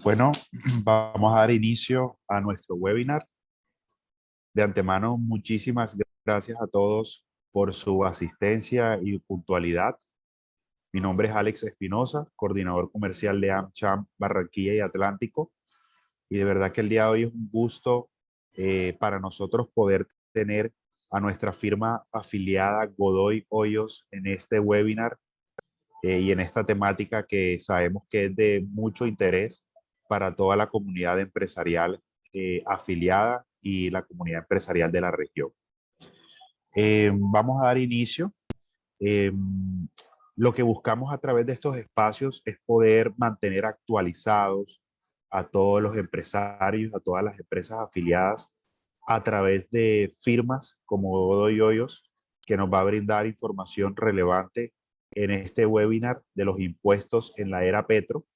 Bueno, vamos a dar inicio a nuestro webinar. De antemano, muchísimas gracias a todos por su asistencia y puntualidad. Mi nombre es Alex Espinosa, coordinador comercial de AmCham Barranquilla y Atlántico. Y de verdad que el día de hoy es un gusto para nosotros poder tener a nuestra firma afiliada Godoy Hoyos en este webinar y en esta temática que sabemos que es de mucho interés para toda la comunidad empresarial afiliada y la comunidad empresarial de la región. Vamos a dar inicio. Eh, lo que buscamos a través de estos espacios es poder mantener actualizados a todos los empresarios, a todas las empresas afiliadas a través de firmas como Godoy Hoyos, que nos va a brindar información relevante en este webinar de los impuestos en la era Petro,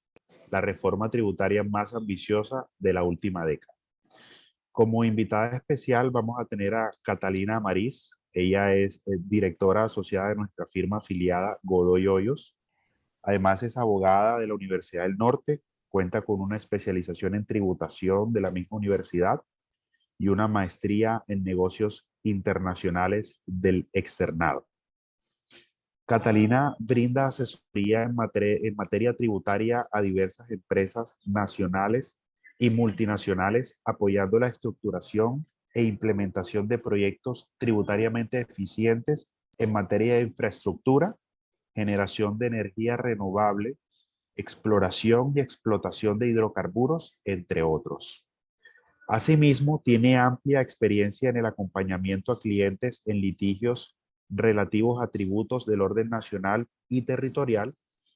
la reforma tributaria más ambiciosa de la última década. Como invitada especial vamos a tener a Catalina Amariz. Ella es directora asociada de nuestra firma afiliada Godoy Hoyos. Además es abogada de la Universidad del Norte, cuenta con una especialización en tributación de la misma universidad y una maestría en negocios internacionales del externado. Catalina brinda asesoría en materia tributaria a diversas empresas nacionales y multinacionales, apoyando la estructuración e implementación de proyectos tributariamente eficientes en materia de infraestructura, generación de energía renovable, exploración y explotación de hidrocarburos, entre otros. Asimismo, tiene amplia experiencia en el acompañamiento a clientes en litigios relativos a tributos del orden nacional y territorial,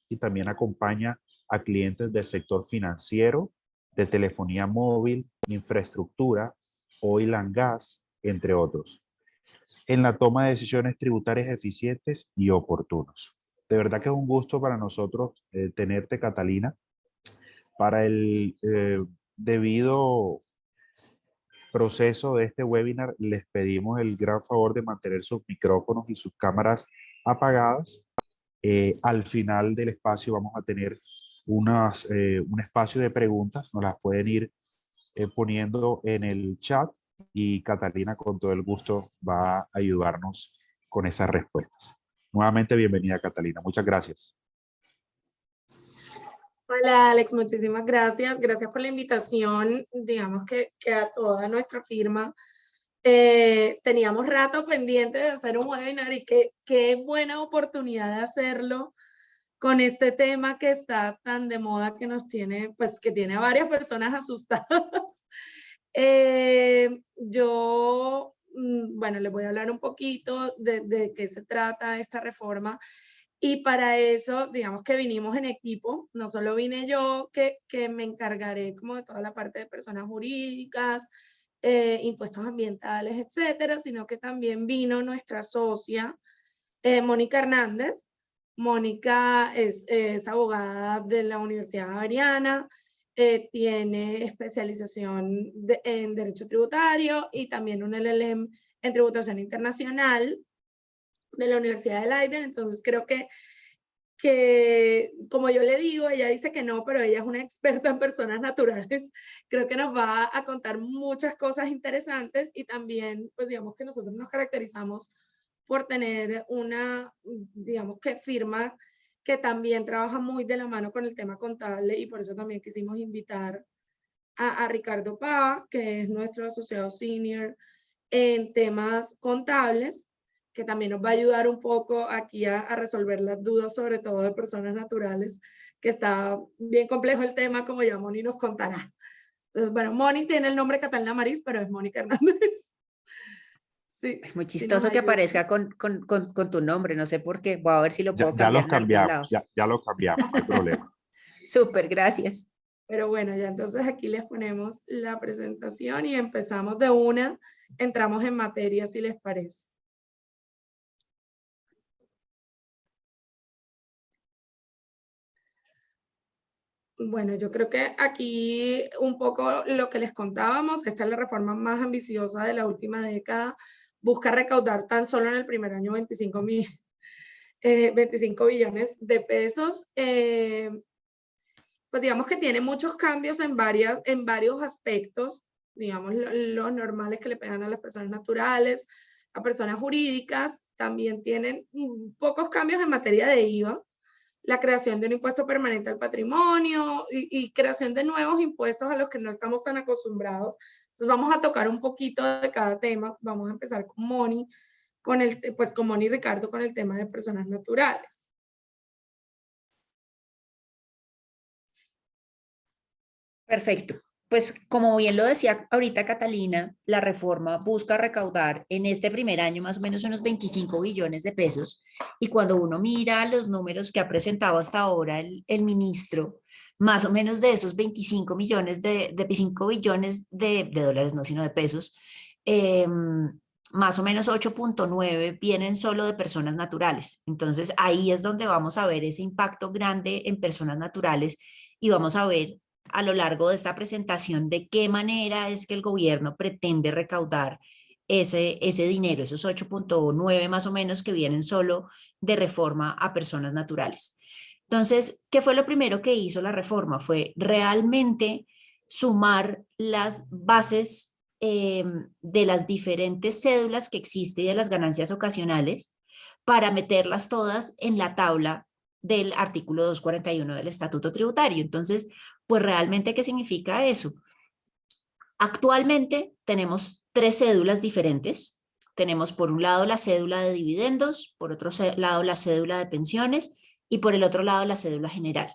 y también acompaña a clientes del sector financiero, de telefonía móvil, infraestructura, oil and gas, entre otros, en la toma de decisiones tributarias eficientes y oportunos. De verdad que es un gusto para nosotros tenerte, Catalina. Para el debido proceso de este webinar, les pedimos el gran favor de mantener sus micrófonos y sus cámaras apagadas. Al final del espacio vamos a tener un espacio de preguntas, nos las pueden ir poniendo en el chat y Catalina con todo el gusto va a ayudarnos con esas respuestas. Nuevamente, bienvenida Catalina, muchas gracias. Hola Alex, muchísimas gracias. Gracias por la invitación. Digamos que a toda nuestra firma teníamos rato pendiente de hacer un webinar y qué buena oportunidad de hacerlo con este tema que está tan de moda, que nos tiene, pues que tiene a varias personas asustadas. Bueno, les voy a hablar un poquito de qué se trata esta reforma. Y para eso, digamos que vinimos en equipo, no solo vine yo, que me encargaré como de toda la parte de personas jurídicas, impuestos ambientales, etcétera, sino que también vino nuestra socia, Mónica Hernández. Mónica es abogada de la Universidad Javeriana, tiene especialización en Derecho Tributario y también un LLM en Tributación Internacional de la Universidad de Leiden. Entonces creo que como yo le digo, ella dice que no, pero ella es una experta en personas naturales. Creo que nos va a contar muchas cosas interesantes y también, pues digamos que nosotros nos caracterizamos por tener una, digamos que firma que también trabaja muy de la mano con el tema contable, y por eso también quisimos invitar a Ricardo Pava, que es nuestro asociado senior en temas contables, que también nos va a ayudar un poco aquí a resolver las dudas, sobre todo de personas naturales, que está bien complejo el tema, como ya Moni nos contará. Entonces, bueno, Moni tiene el nombre Catalina Amariz, pero es Mónica Hernández. Sí, es muy chistoso que aparezca con tu nombre, no sé por qué. Voy a ver si lo puedo Ya cambiar los en algún lado. cambiamos, ya los cambiamos, no hay problema. Súper, gracias. Pero bueno, ya entonces aquí les ponemos la presentación y empezamos de una, entramos en materia, si les parece. Bueno, yo creo que aquí un poco lo que les contábamos, esta es la reforma más ambiciosa de la última década, busca recaudar tan solo en el primer año 25 billones de pesos. pues digamos que tiene muchos cambios en varios aspectos, digamos los normales que le pegan a las personas naturales, a personas jurídicas, también tienen pocos cambios en materia de IVA, la creación de un impuesto permanente al patrimonio y creación de nuevos impuestos a los que no estamos tan acostumbrados. Entonces vamos a tocar un poquito de cada tema. Vamos a empezar con Moni, con Moni y Ricardo con el tema de personas naturales. Perfecto. Pues como bien lo decía ahorita Catalina, la reforma busca recaudar en este primer año más o menos unos 25 billones de pesos. Y cuando uno mira los números que ha presentado hasta ahora el ministro, más o menos de esos 25 millones de 25 billones de dólares, no, sino de pesos, más o menos 8.9 vienen solo de personas naturales. Entonces ahí es donde vamos a ver ese impacto grande en personas naturales y vamos a ver a lo largo de esta presentación de qué manera es que el gobierno pretende recaudar ese dinero, esos 8.9 más o menos que vienen solo de reforma a personas naturales. Entonces, ¿qué fue lo primero que hizo la reforma? Fue realmente sumar las bases de las diferentes cédulas que existen y de las ganancias ocasionales para meterlas todas en la tabla del artículo 241 del Estatuto Tributario. Entonces, pues realmente, ¿qué significa eso? Actualmente tenemos 3 cédulas diferentes. Tenemos por un lado la cédula de dividendos, por otro lado la cédula de pensiones y por el otro lado la cédula general.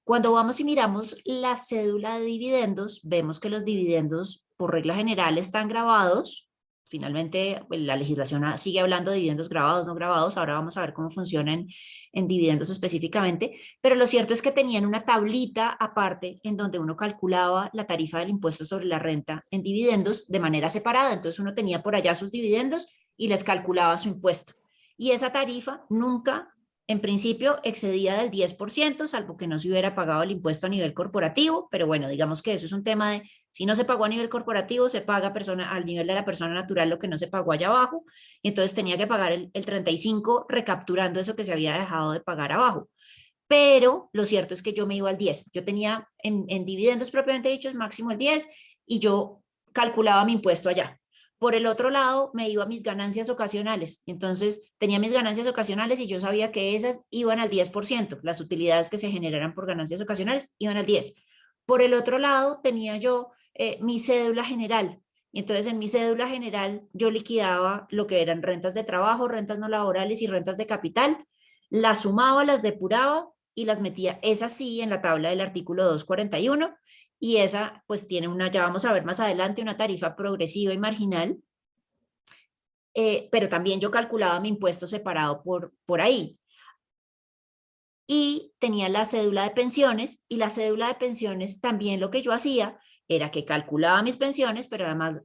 Cuando vamos y miramos la cédula de dividendos, vemos que los dividendos por regla general están grabados. Finalmente, la legislación sigue hablando de dividendos grabados, no grabados. Ahora vamos a ver cómo funcionan en dividendos específicamente. Pero lo cierto es que tenían una tablita aparte en donde uno calculaba la tarifa del impuesto sobre la renta en dividendos de manera separada. Entonces uno tenía por allá sus dividendos y les calculaba su impuesto. Y esa tarifa nunca, en principio, excedía del 10%, salvo que no se hubiera pagado el impuesto a nivel corporativo, pero bueno, digamos que eso es un tema de, si no se pagó a nivel corporativo, se paga al nivel de la persona natural lo que no se pagó allá abajo, y entonces tenía que pagar el 35% recapturando eso que se había dejado de pagar abajo. Pero lo cierto es que yo me iba al 10. Yo tenía en dividendos propiamente dichos máximo el 10 y yo calculaba mi impuesto allá. Por el otro lado, me iba a mis ganancias ocasionales. Entonces, tenía mis ganancias ocasionales y yo sabía que esas iban al 10%. Las utilidades que se generaran por ganancias ocasionales iban al 10%. Por el otro lado, tenía yo mi cédula general. Y entonces, en mi cédula general, yo liquidaba lo que eran rentas de trabajo, rentas no laborales y rentas de capital. Las sumaba, las depuraba y las metía, esas sí, en la tabla del artículo 241. Y esa pues tiene ya vamos a ver más adelante, una tarifa progresiva y marginal, pero también yo calculaba mi impuesto separado por ahí. Y tenía la cédula de pensiones, y la cédula de pensiones también lo que yo hacía era que calculaba mis pensiones, pero además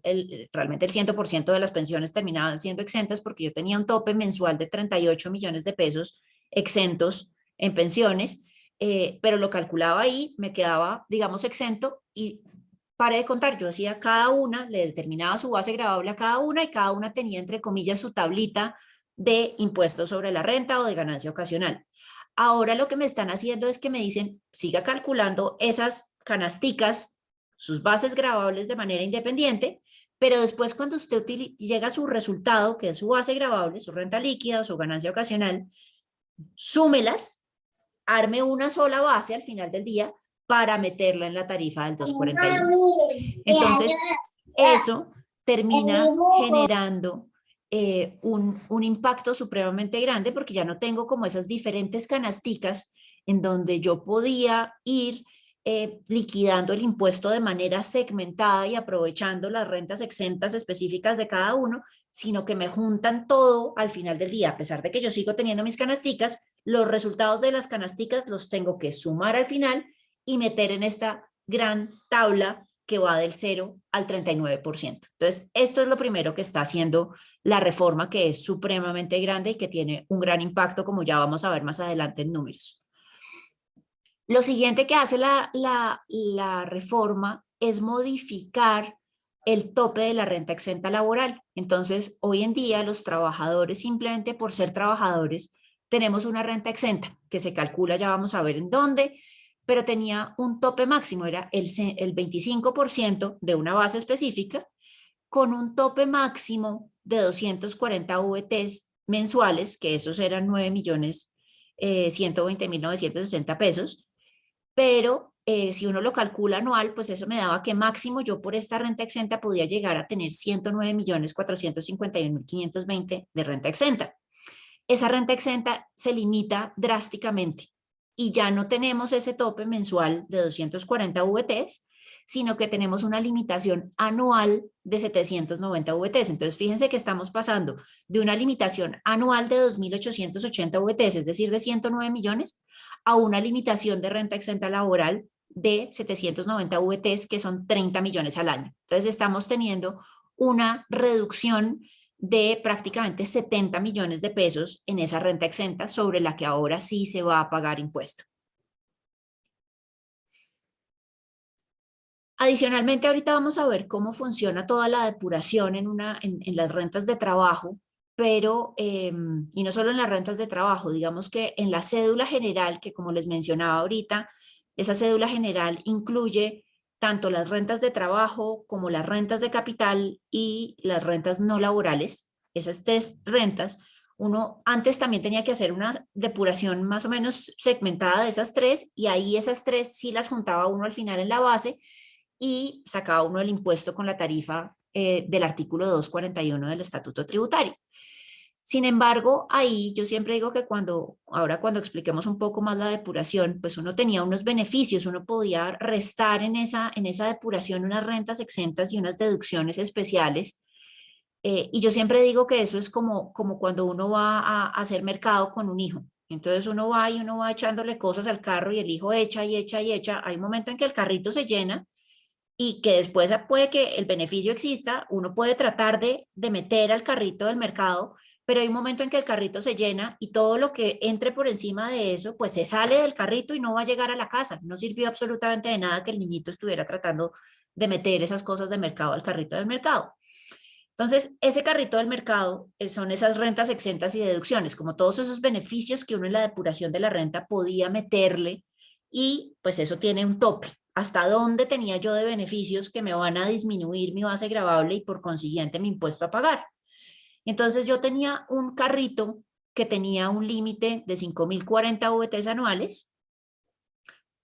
realmente el 100% de las pensiones terminaban siendo exentas porque yo tenía un tope mensual de 38 millones de pesos exentos en pensiones, pero lo calculaba ahí, me quedaba, digamos, exento y paré de contar. Yo hacía cada una, le determinaba su base gravable a cada una y cada una tenía, entre comillas, su tablita de impuestos sobre la renta o de ganancia ocasional. Ahora lo que me están haciendo es que me dicen, siga calculando esas canasticas, sus bases gravables de manera independiente, pero después cuando usted llega a su resultado, que es su base gravable, su renta líquida o su ganancia ocasional, súmelas, arme una sola base al final del día para meterla en la tarifa del 241. Entonces, eso termina generando un impacto supremamente grande porque ya no tengo como esas diferentes canasticas en donde yo podía ir liquidando el impuesto de manera segmentada y aprovechando las rentas exentas específicas de cada uno, sino que me juntan todo al final del día. A pesar de que yo sigo teniendo mis canasticas, los resultados de las canasticas los tengo que sumar al final y meter en esta gran tabla que va del 0 al 39%. Entonces, esto es lo primero que está haciendo la reforma, que es supremamente grande y que tiene un gran impacto, como ya vamos a ver más adelante en números. Lo siguiente que hace la reforma es modificar el tope de la renta exenta laboral. Entonces, hoy en día los trabajadores, simplemente por ser trabajadores, tenemos una renta exenta que se calcula, ya vamos a ver en dónde, pero tenía un tope máximo, era el 25% de una base específica, con un tope máximo de 240 VTs mensuales, que esos eran 9.120.960 pesos, pero si uno lo calcula anual, pues eso me daba que máximo yo por esta renta exenta podía llegar a tener 109.451.520 de renta exenta. Esa renta exenta se limita drásticamente y ya no tenemos ese tope mensual de 240 VTs, sino que tenemos una limitación anual de 790 VTs. Entonces, fíjense que estamos pasando de una limitación anual de 2.880 VTs, es decir, de 109 millones, a una limitación de renta exenta laboral de 790 VTs, que son 30 millones al año. Entonces, estamos teniendo una reducción de prácticamente 70 millones de pesos en esa renta exenta sobre la que ahora sí se va a pagar impuesto. Adicionalmente, ahorita vamos a ver cómo funciona toda la depuración en las rentas de trabajo, pero, y no solo en las rentas de trabajo, digamos que en la cédula general, que como les mencionaba ahorita, esa cédula general incluye tanto las rentas de trabajo como las rentas de capital y las rentas no laborales. Esas tres rentas, uno antes también tenía que hacer una depuración más o menos segmentada de esas tres, y ahí esas tres sí las juntaba uno al final en la base, y sacaba uno el impuesto con la tarifa del artículo 241 del Estatuto Tributario. Sin embargo, ahí yo siempre digo que ahora cuando expliquemos un poco más la depuración, pues uno tenía unos beneficios, uno podía restar en esa depuración unas rentas exentas y unas deducciones especiales. Y yo siempre digo que eso es como cuando uno va a hacer mercado con un hijo. Entonces uno va echándole cosas al carro y el hijo echa y echa y echa. Hay un momento en que el carrito se llena y que después puede que el beneficio exista, uno puede tratar de meter al carrito del mercado, pero hay un momento en que el carrito se llena y todo lo que entre por encima de eso, pues se sale del carrito y no va a llegar a la casa. No sirvió absolutamente de nada que el niñito estuviera tratando de meter esas cosas de mercado al carrito del mercado. Entonces, ese carrito del mercado son esas rentas exentas y deducciones, como todos esos beneficios que uno en la depuración de la renta podía meterle, y pues eso tiene un tope. ¿Hasta dónde tenía yo de beneficios que me van a disminuir mi base gravable y por consiguiente mi impuesto a pagar? Entonces yo tenía un carrito que tenía un límite de 5.040 VTs anuales,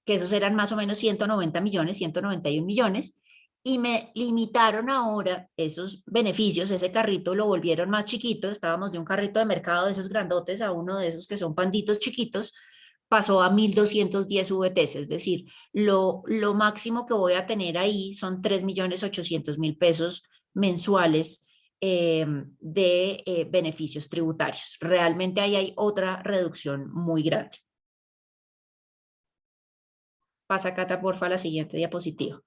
que esos eran más o menos 190 millones, 191 millones, y me limitaron ahora esos beneficios, ese carrito lo volvieron más chiquito, estábamos de un carrito de mercado de esos grandotes a uno de esos que son panditos chiquitos, pasó a 1.210 VTs, es decir, lo máximo que voy a tener ahí son 3.800.000 pesos mensuales de beneficios tributarios. Realmente ahí hay otra reducción muy grande. Pasa, Cata, porfa, a la siguiente diapositiva.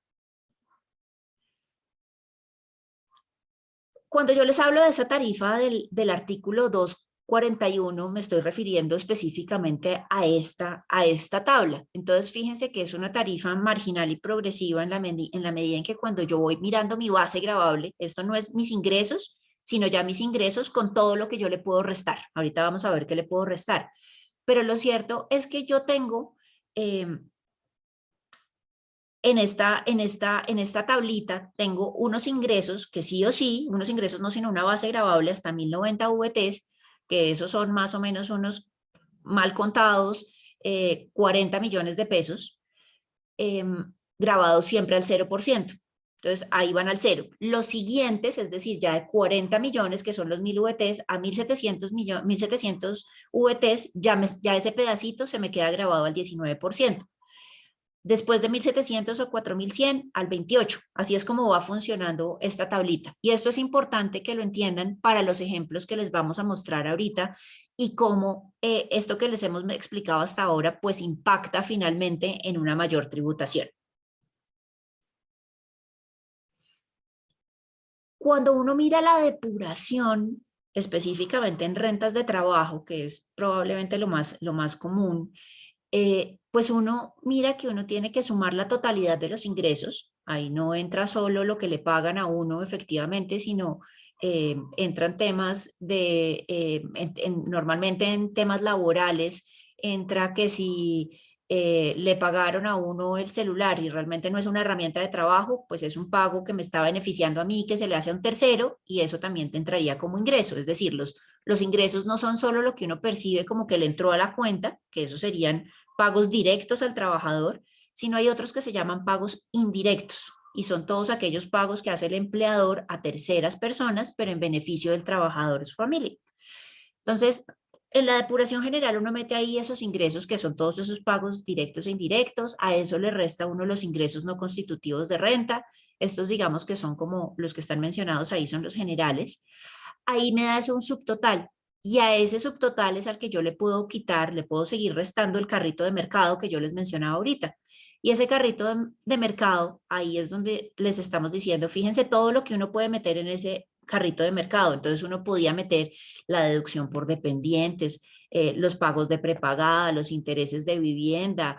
Cuando yo les hablo de esa tarifa del artículo 241, me estoy refiriendo específicamente a esta tabla. Entonces, fíjense que es una tarifa marginal y progresiva en la medida en que cuando yo voy mirando mi base gravable, esto no es mis ingresos, sino ya mis ingresos con todo lo que yo le puedo restar. Ahorita vamos a ver qué le puedo restar. Pero lo cierto es que yo tengo en esta tablita tengo unos ingresos que sí o sí, unos ingresos no sino una base gravable hasta 1.090 VTs, que esos son más o menos unos mal contados 40 millones de pesos, grabados siempre al 0%. Entonces ahí van al cero. Los siguientes, es decir, ya de 40 millones, que son los 1.000 VTs, a 1.700 VTs, ya ese pedacito se me queda grabado al 19%. Después de 1.700 o 4.100 al 28. Así es como va funcionando esta tablita. Y esto es importante que lo entiendan para los ejemplos que les vamos a mostrar ahorita y cómo esto que les hemos explicado hasta ahora pues impacta finalmente en una mayor tributación. Cuando uno mira la depuración, específicamente en rentas de trabajo, que es probablemente lo más común, pues uno mira que uno tiene que sumar la totalidad de los ingresos. Ahí no entra solo lo que le pagan a uno efectivamente, sino entran temas normalmente en temas laborales, entra que si le pagaron a uno el celular y realmente no es una herramienta de trabajo, pues es un pago que me está beneficiando a mí, que se le hace a un tercero, y eso también te entraría como ingreso. Es decir, los ingresos no son solo lo que uno percibe como que le entró a la cuenta, que esos serían pagos directos al trabajador, sino hay otros que se llaman pagos indirectos, y son todos aquellos pagos que hace el empleador a terceras personas, pero en beneficio del trabajador y su familia. Entonces, en la depuración general uno mete ahí esos ingresos que son todos esos pagos directos e indirectos, a eso le resta uno los ingresos no constitutivos de renta, estos digamos que son como los que están mencionados ahí, son los generales, ahí me da eso un subtotal, y a ese subtotal es al que yo le puedo quitar, le puedo seguir restando el carrito de mercado que yo les mencionaba ahorita, y ese carrito de mercado, ahí es donde les estamos diciendo, fíjense todo lo que uno puede meter en ese carrito de mercado. Entonces uno podía meter la deducción por dependientes, los pagos de prepagada, los intereses de vivienda,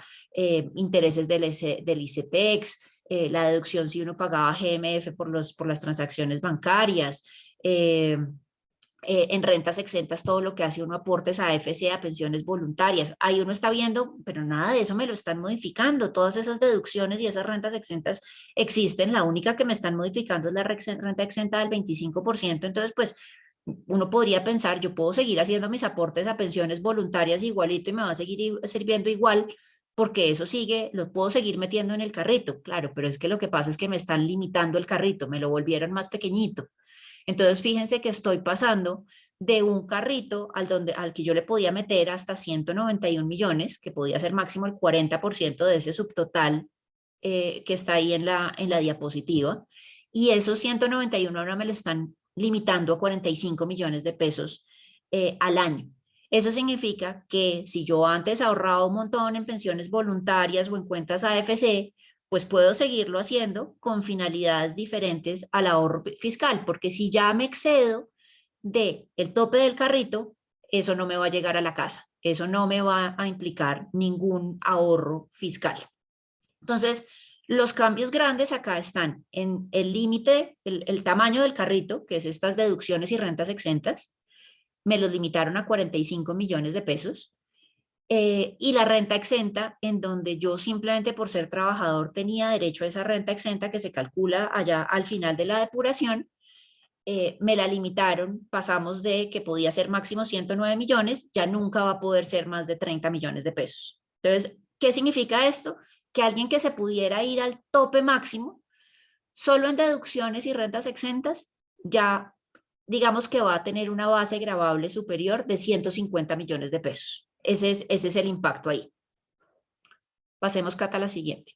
intereses del ICETEX, la deducción si uno pagaba GMF por las transacciones bancarias, en rentas exentas todo lo que hace uno aportes a AFC, a pensiones voluntarias. Ahí uno está viendo, pero nada de eso me lo están modificando. Todas esas deducciones y esas rentas exentas existen. La única que me están modificando es la renta exenta del 25%. Entonces, pues, uno podría pensar, yo puedo seguir haciendo mis aportes a pensiones voluntarias igualito y me va a seguir sirviendo igual, porque eso sigue, lo puedo seguir metiendo en el carrito. Claro, pero es que lo que pasa es que me están limitando el carrito, me lo volvieron más pequeñito. Entonces, fíjense que estoy pasando de un carrito al que yo le podía meter hasta 191 millones, que podía ser máximo el 40% de ese subtotal que está ahí en la diapositiva. Y esos 191 ahora me lo están limitando a 45 millones de pesos al año. Eso significa que si yo antes ahorraba un montón en pensiones voluntarias o en cuentas AFC, pues puedo seguirlo haciendo con finalidades diferentes al ahorro fiscal, porque si ya me excedo del tope del carrito, eso no me va a llegar a la casa, eso no me va a implicar ningún ahorro fiscal. Entonces, los cambios grandes acá están en el límite, el tamaño del carrito, que es estas deducciones y rentas exentas, me los limitaron a 45 millones de pesos. Y la renta exenta, en donde yo simplemente por ser trabajador tenía derecho a esa renta exenta que se calcula allá al final de la depuración, me la limitaron, pasamos de que podía ser máximo 109 millones, ya nunca va a poder ser más de 30 millones de pesos. Entonces, ¿qué significa esto? Que alguien que se pudiera ir al tope máximo, solo en deducciones y rentas exentas, ya digamos que va a tener una base gravable superior de 150 millones de pesos. Ese es el impacto ahí. Pasemos, Cata, a la siguiente.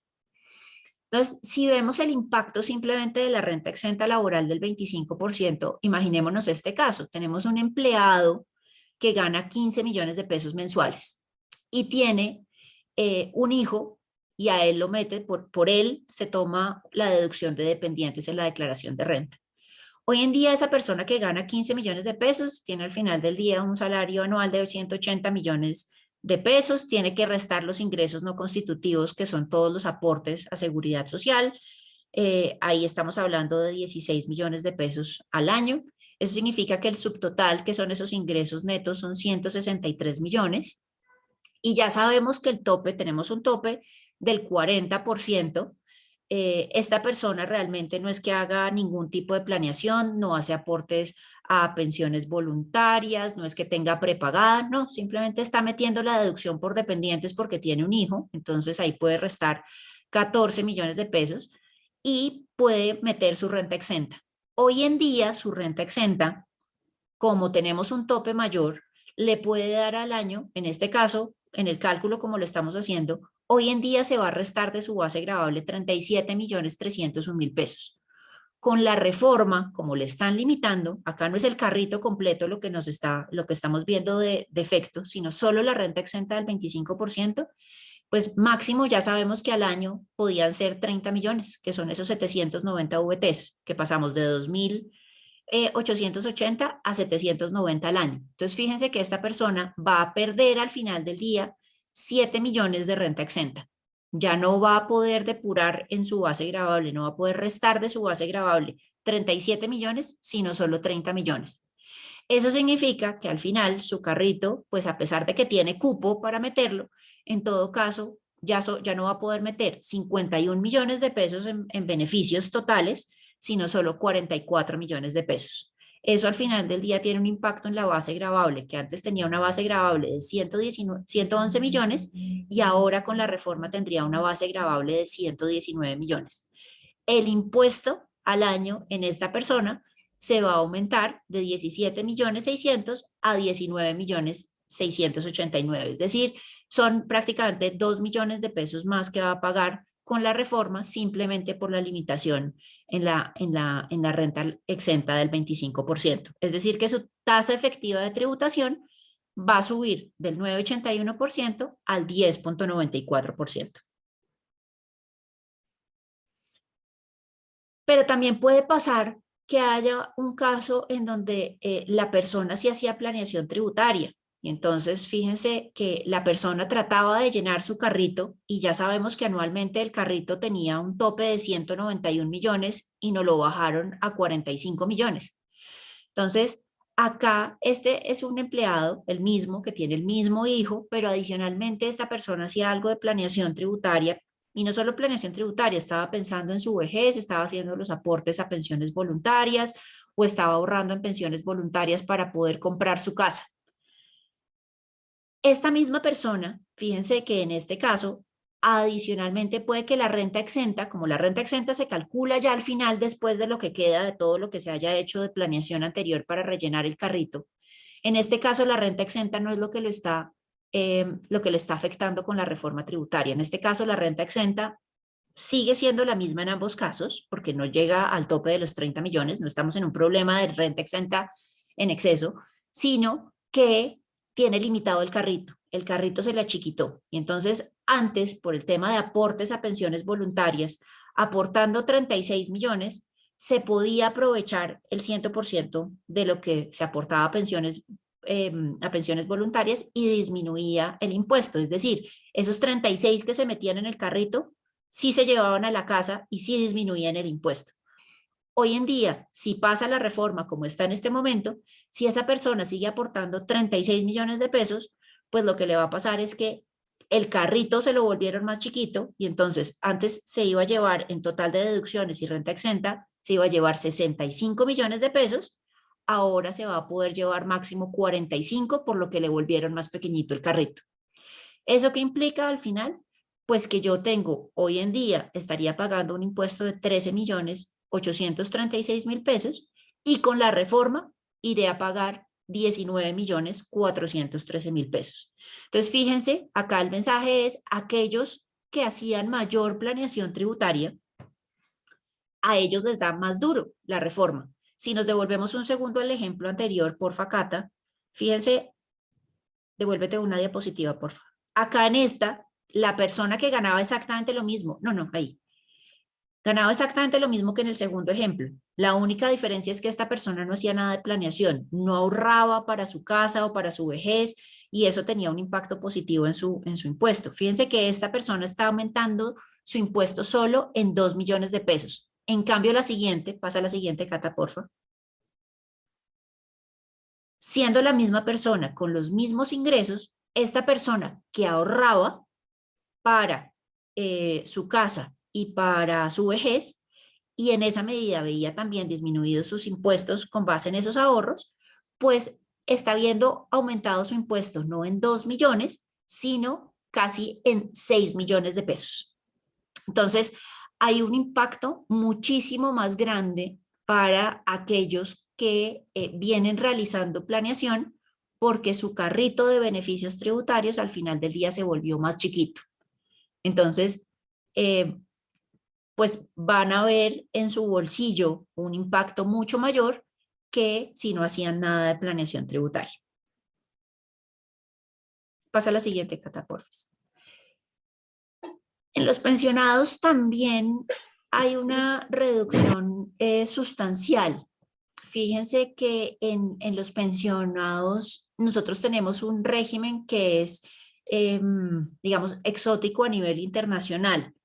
Entonces, si vemos el impacto simplemente de la renta exenta laboral del 25%, imaginémonos este caso. Tenemos un empleado que gana 15 millones de pesos mensuales y tiene un hijo y a él lo mete, por él se toma la deducción de dependientes en la declaración de renta. Hoy en día esa persona que gana 15 millones de pesos tiene al final del día un salario anual de 180 millones de pesos, tiene que restar los ingresos no constitutivos que son todos los aportes a seguridad social, ahí estamos hablando de 16 millones de pesos al año. Eso significa que el subtotal, que son esos ingresos netos, son 163 millones. Y ya sabemos que el tope, tenemos un tope del 40%. Esta persona realmente no es que haga ningún tipo de planeación, no hace aportes a pensiones voluntarias, no es que tenga prepagada, no, simplemente está metiendo la deducción por dependientes porque tiene un hijo, entonces ahí puede restar 14 millones de pesos y puede meter su renta exenta. Hoy en día su renta exenta, como tenemos un tope mayor, le puede dar al año, en este caso, en el cálculo como lo estamos haciendo, hoy en día se va a restar de su base gravable 37.301.000 pesos. Con la reforma, como le están limitando, acá no es el carrito completo lo que estamos viendo de efecto, sino solo la renta exenta del 25%, pues máximo ya sabemos que al año podían ser 30 millones, que son esos 790 VTs, que pasamos de 2.880 a 790 al año. Entonces, fíjense que esta persona va a perder al final del día 7 millones de renta exenta. Ya no va a poder depurar en su base gravable, no va a poder restar de su base gravable 37 millones, sino solo 30 millones. Eso significa que al final su carrito, pues a pesar de que tiene cupo para meterlo, en todo caso ya no va a poder meter 51 millones de pesos en beneficios totales, sino solo 44 millones de pesos. Eso al final del día tiene un impacto en la base gravable, que antes tenía una base gravable de 111 millones y ahora con la reforma tendría una base gravable de 119 millones. El impuesto al año en esta persona se va a aumentar de 17 millones 600 a 19 millones 689. Es decir, son prácticamente 2 millones de pesos más que va a pagar con la reforma simplemente por la limitación en la renta exenta del 25%. Es decir, que su tasa efectiva de tributación va a subir del 9,81% al 10,94%. Pero también puede pasar que haya un caso en donde la persona sí hacía planeación tributaria. Y entonces fíjense que la persona trataba de llenar su carrito y ya sabemos que anualmente el carrito tenía un tope de 191 millones y nos lo bajaron a 45 millones. Entonces, acá este es un empleado, el mismo, que tiene el mismo hijo, pero adicionalmente esta persona hacía algo de planeación tributaria y no solo planeación tributaria, estaba pensando en su vejez, estaba haciendo los aportes a pensiones voluntarias o estaba ahorrando en pensiones voluntarias para poder comprar su casa. Esta misma persona, fíjense que en este caso, adicionalmente puede que la renta exenta, como la renta exenta se calcula ya al final después de lo que queda de todo lo que se haya hecho de planeación anterior para rellenar el carrito, en este caso la renta exenta no es lo que lo está afectando con la reforma tributaria. En este caso la renta exenta sigue siendo la misma en ambos casos porque no llega al tope de los 30 millones, no estamos en un problema de renta exenta en exceso, sino que tiene limitado el carrito se le achiquitó y entonces antes por el tema de aportes a pensiones voluntarias, aportando 36 millones, se podía aprovechar el 100% de lo que se aportaba a pensiones voluntarias y disminuía el impuesto, es decir, esos 36 que se metían en el carrito sí se llevaban a la casa y sí disminuían el impuesto. Hoy en día, si pasa la reforma como está en este momento, si esa persona sigue aportando 36 millones de pesos, pues lo que le va a pasar es que el carrito se lo volvieron más chiquito y entonces antes se iba a llevar en total de deducciones y renta exenta, se iba a llevar 65 millones de pesos, ahora se va a poder llevar máximo 45 por lo que le volvieron más pequeñito el carrito. ¿Eso qué implica al final? Pues que yo tengo, hoy en día, estaría pagando un impuesto de 13.836.000 pesos y con la reforma iré a pagar 19.413.000 pesos. Entonces, fíjense, acá el mensaje es aquellos que hacían mayor planeación tributaria, a ellos les da más duro la reforma. Si nos devolvemos un segundo al ejemplo anterior, porfa, Cata, fíjense, devuélvete una diapositiva, porfa. Acá en esta, la persona que ganaba exactamente lo mismo, ganaba exactamente lo mismo que en el segundo ejemplo. La única diferencia es que esta persona no hacía nada de planeación, no ahorraba para su casa o para su vejez y eso tenía un impacto positivo en su impuesto. Fíjense que esta persona está aumentando su impuesto solo en 2 millones de pesos. En cambio, pasa a la siguiente, Cata, porfa. Siendo la misma persona con los mismos ingresos, esta persona que ahorraba para su casa y para su vejez, y en esa medida veía también disminuidos sus impuestos con base en esos ahorros, pues está viendo aumentado su impuesto no en 2 millones, sino casi en 6 millones de pesos. Entonces, hay un impacto muchísimo más grande para aquellos que vienen realizando planeación porque su carrito de beneficios tributarios al final del día se volvió más chiquito. Entonces, pues van a ver en su bolsillo un impacto mucho mayor que si no hacían nada de planeación tributaria. Pasa a la siguiente, Cata, porfis. En los pensionados también hay una reducción sustancial. Fíjense que en los pensionados nosotros tenemos un régimen que es, digamos, exótico a nivel internacional.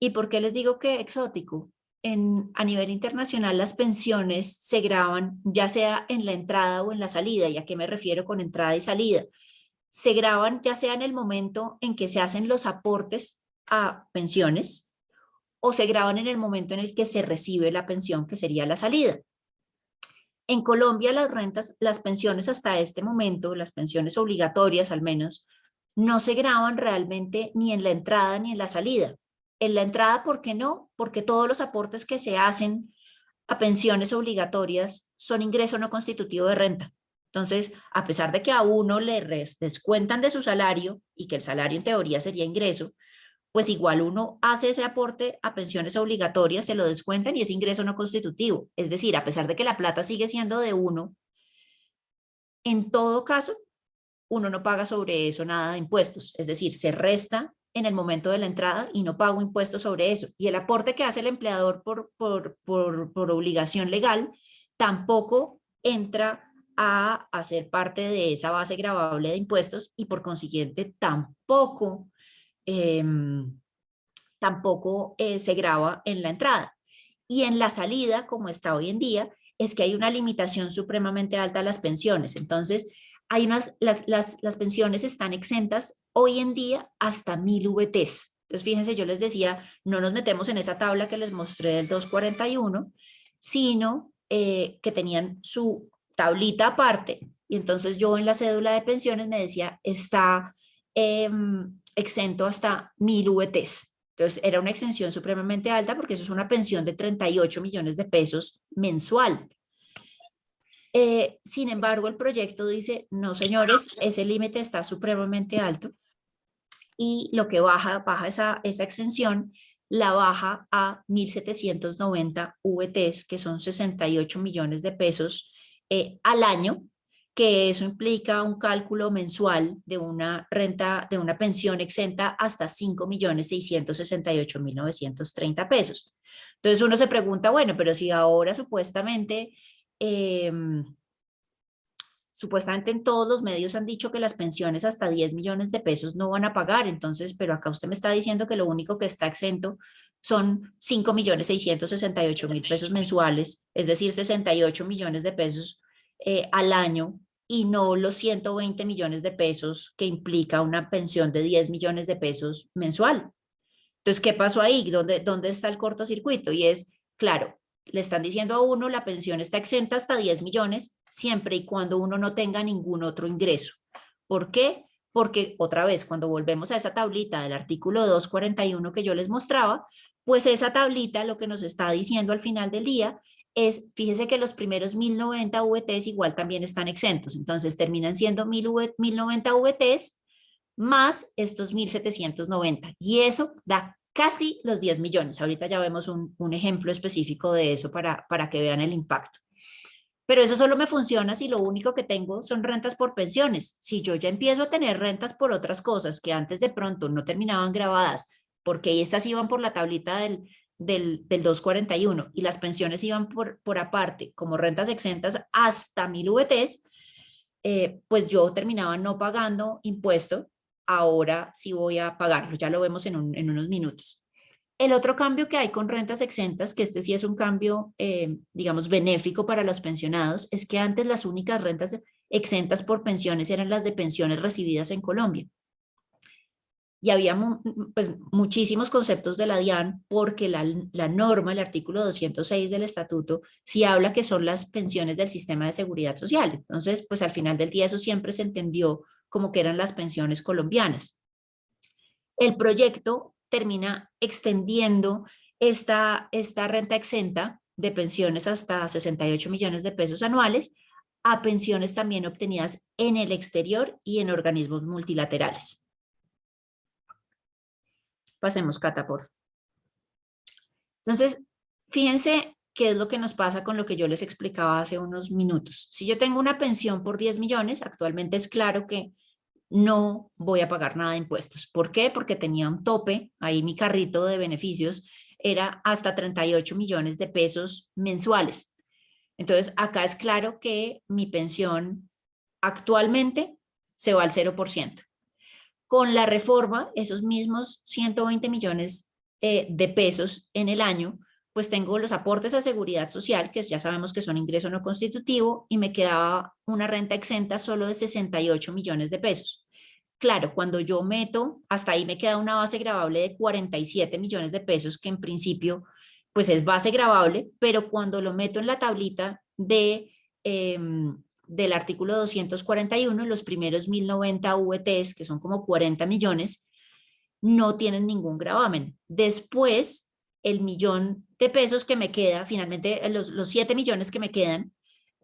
¿Y por qué les digo que exótico? A nivel internacional las pensiones se graban ya sea en la entrada o en la salida. ¿Y a qué me refiero con entrada y salida? se graban ya sea en el momento en que se hacen los aportes a pensiones o se graban en el momento en el que se recibe la pensión, que sería la salida. En Colombia las rentas, las pensiones hasta este momento, las pensiones obligatorias al menos, no se graban realmente ni en la entrada ni en la salida. En la entrada, ¿por qué no? Porque todos los aportes que se hacen a pensiones obligatorias son ingreso no constitutivo de renta. Entonces, a pesar de que a uno le descuentan de su salario y que el salario en teoría sería ingreso, pues igual uno hace ese aporte a pensiones obligatorias, se lo descuentan y es ingreso no constitutivo. Es decir, a pesar de que la plata sigue siendo de uno, en todo caso, uno no paga sobre eso nada de impuestos. Es decir, se resta en el momento de la entrada y no pago impuestos sobre eso. Y el aporte que hace el empleador por obligación legal tampoco entra a hacer parte de esa base gravable de impuestos y por consiguiente tampoco se grava en la entrada. Y en la salida, como está hoy en día, es que hay una limitación supremamente alta a las pensiones. Entonces, hay las pensiones están exentas hoy en día hasta 1000 VTs. Entonces, fíjense, yo les decía, no nos metemos en esa tabla que les mostré del 241, sino que tenían su tablita aparte. Y entonces yo en la cédula de pensiones me decía, está exento hasta 1000 VTs. Entonces era una exención supremamente alta porque eso es una pensión de 38 millones de pesos mensual. Sin embargo, el proyecto dice, no señores, ese límite está supremamente alto y lo que baja esa exención, la baja a 1790 VTs, que son 68 millones de pesos al año, que eso implica un cálculo mensual de una renta, de una pensión exenta hasta 5.668.930 pesos. Entonces uno se pregunta, bueno, pero si ahora supuestamente en todos los medios han dicho que las pensiones hasta 10 millones de pesos no van a pagar, entonces, pero acá usted me está diciendo que lo único que está exento son 5.668.000 pesos mensuales, es decir, 68 millones de pesos al año y no los 120 millones de pesos que implica una pensión de 10 millones de pesos mensual. Entonces, ¿qué pasó ahí? ¿Dónde está el cortocircuito? Y es, claro, le están diciendo a uno la pensión está exenta hasta 10 millones siempre y cuando uno no tenga ningún otro ingreso. ¿Por qué? Porque otra vez, cuando volvemos a esa tablita del artículo 241 que yo les mostraba, pues esa tablita lo que nos está diciendo al final del día es, fíjese que los primeros 1090 VTs igual también están exentos, entonces terminan siendo 1090 VTs más estos 1790 y eso da casi los 10 millones. Ahorita ya vemos un ejemplo específico de eso para que vean el impacto. Pero eso solo me funciona si lo único que tengo son rentas por pensiones. Si yo ya empiezo a tener rentas por otras cosas que antes de pronto no terminaban grabadas, porque estas iban por la tablita del 241 y las pensiones iban por aparte como rentas exentas hasta 1000 VTs, pues yo terminaba no pagando impuesto. Ahora sí voy a pagarlo, ya lo vemos en unos minutos. El otro cambio que hay con rentas exentas, que este sí es un cambio, digamos, benéfico para los pensionados, es que antes las únicas rentas exentas por pensiones eran las de pensiones recibidas en Colombia. Y había pues, muchísimos conceptos de la DIAN porque la norma, el artículo 206 del estatuto, sí habla que son las pensiones del sistema de seguridad social. Entonces, pues al final del día eso siempre se entendió como que eran las pensiones colombianas. El proyecto termina extendiendo esta renta exenta de pensiones hasta 68 millones de pesos anuales a pensiones también obtenidas en el exterior y en organismos multilaterales. Pasemos, Cata, por favor. Entonces, fíjense qué es lo que nos pasa con lo que yo les explicaba hace unos minutos. Si yo tengo una pensión por 10 millones, actualmente es claro que no voy a pagar nada de impuestos. ¿Por qué? Porque tenía un tope, ahí mi carrito de beneficios era hasta 38 millones de pesos mensuales. Entonces, acá es claro que mi pensión actualmente se va al 0%. Con la reforma, esos mismos 120 millones de pesos en el año, pues tengo los aportes a seguridad social, que ya sabemos que son ingreso no constitutivo, y me quedaba una renta exenta solo de 68 millones de pesos. claro, cuando yo meto, hasta ahí me queda una base gravable de 47 millones de pesos, que en principio pues es base gravable, pero cuando lo meto en la tablita del artículo 241, los primeros 1090 VTs, que son como 40 millones, no tienen ningún gravamen. Después, el millón de pesos que me queda, finalmente los 7 millones que me quedan,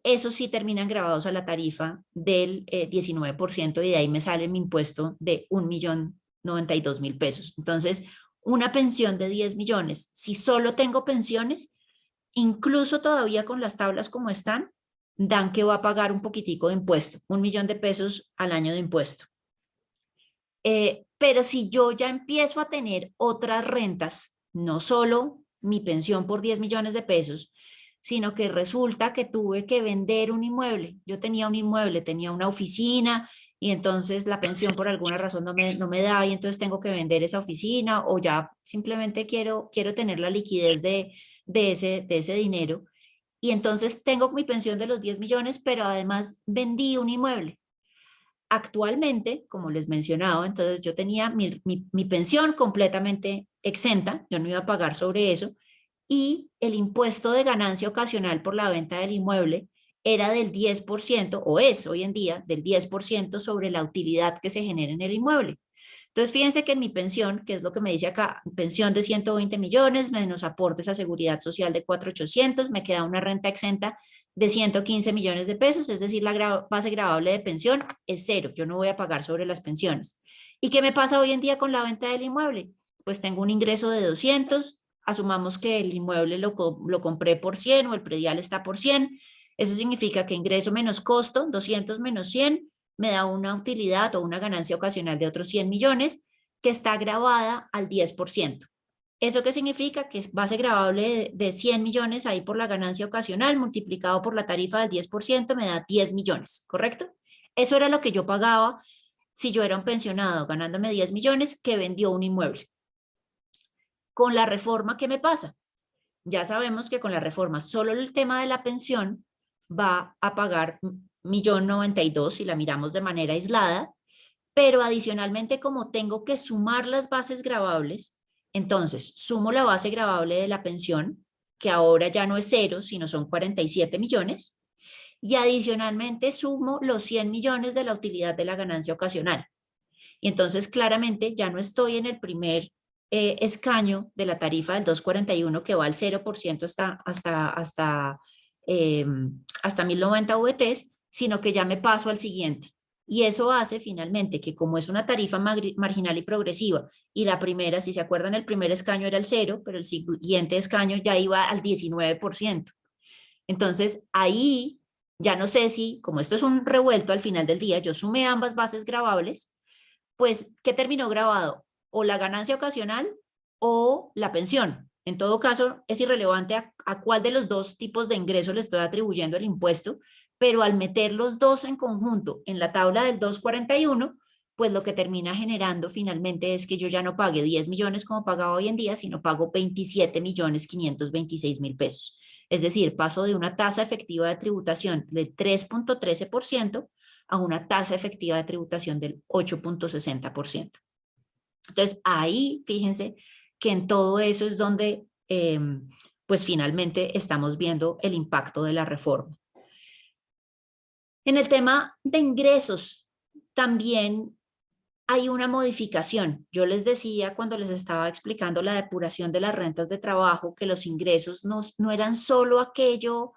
esos sí terminan grabados a la tarifa del 19%, y de ahí me sale mi impuesto de 1.092.000 pesos. Entonces, una pensión de 10 millones, si solo tengo pensiones, incluso todavía con las tablas como están, dan que va a pagar un poquitico de impuesto, 1 millón de pesos al año de impuesto. Pero si yo ya empiezo a tener otras rentas, no solo mi pensión por 10 millones de pesos, sino que resulta que tuve que vender un inmueble. Yo tenía un inmueble, tenía una oficina, y entonces la pensión por alguna razón no me da, y entonces tengo que vender esa oficina, o ya simplemente quiero tener la liquidez de ese dinero. Y entonces tengo mi pensión de los 10 millones, pero además vendí un inmueble. Actualmente, como les mencionaba, entonces yo tenía mi pensión completamente exenta, yo no iba a pagar sobre eso, y el impuesto de ganancia ocasional por la venta del inmueble era del 10%, o es hoy en día del 10% sobre la utilidad que se genera en el inmueble. Entonces, fíjense que en mi pensión, que es lo que me dice acá, pensión de 120 millones, menos aportes a seguridad social de 4.800, me queda una renta exenta de 115 millones de pesos, es decir, la base gravable de pensión es cero, yo no voy a pagar sobre las pensiones. ¿Y qué me pasa hoy en día con la venta del inmueble? Pues tengo un ingreso de 200, asumamos que el inmueble lo compré por 100 o el predial está por 100, eso significa que ingreso menos costo, 200 menos 100, me da una utilidad o una ganancia ocasional de otros 100 millones que está gravada al 10%. ¿Eso qué significa? Que base gravable de 100 millones ahí por la ganancia ocasional multiplicado por la tarifa del 10% me da 10 millones, ¿correcto? Eso era lo que yo pagaba si yo era un pensionado ganándome 10 millones que vendió un inmueble. Con la reforma, ¿qué me pasa? Ya sabemos que con la reforma solo el tema de la pensión va a pagar 1.092.000 si la miramos de manera aislada, pero adicionalmente, como tengo que sumar las bases gravables, entonces sumo la base gravable de la pensión, que ahora ya no es cero, sino son 47 millones, y adicionalmente sumo los 100 millones de la utilidad de la ganancia ocasional. Y entonces claramente ya no estoy en el primer escaño de la tarifa del 241 que va al 0% hasta 1090 VTs, sino que ya me paso al siguiente. Y eso hace finalmente que, como es una tarifa marginal y progresiva, y la primera, si se acuerdan, el primer escaño era el 0, pero el siguiente escaño ya iba al 19%. Entonces ahí ya no sé si, como esto es un revuelto al final del día, yo sumé ambas bases gravables, pues, ¿qué terminó grabado? O la ganancia ocasional o la pensión. En todo caso, es irrelevante a cuál de los dos tipos de ingreso le estoy atribuyendo el impuesto, pero al meter los dos en conjunto en la tabla del 241, pues lo que termina generando finalmente es que yo ya no pague 10 millones como pagaba hoy en día, sino pago 27.526.000 pesos. Es decir, paso de una tasa efectiva de tributación del 3.13% a una tasa efectiva de tributación del 8.60%. Entonces, ahí fíjense que en todo eso es donde pues finalmente estamos viendo el impacto de la reforma. En el tema de ingresos también hay una modificación. Yo les decía cuando les estaba explicando la depuración de las rentas de trabajo que los ingresos no eran solo aquello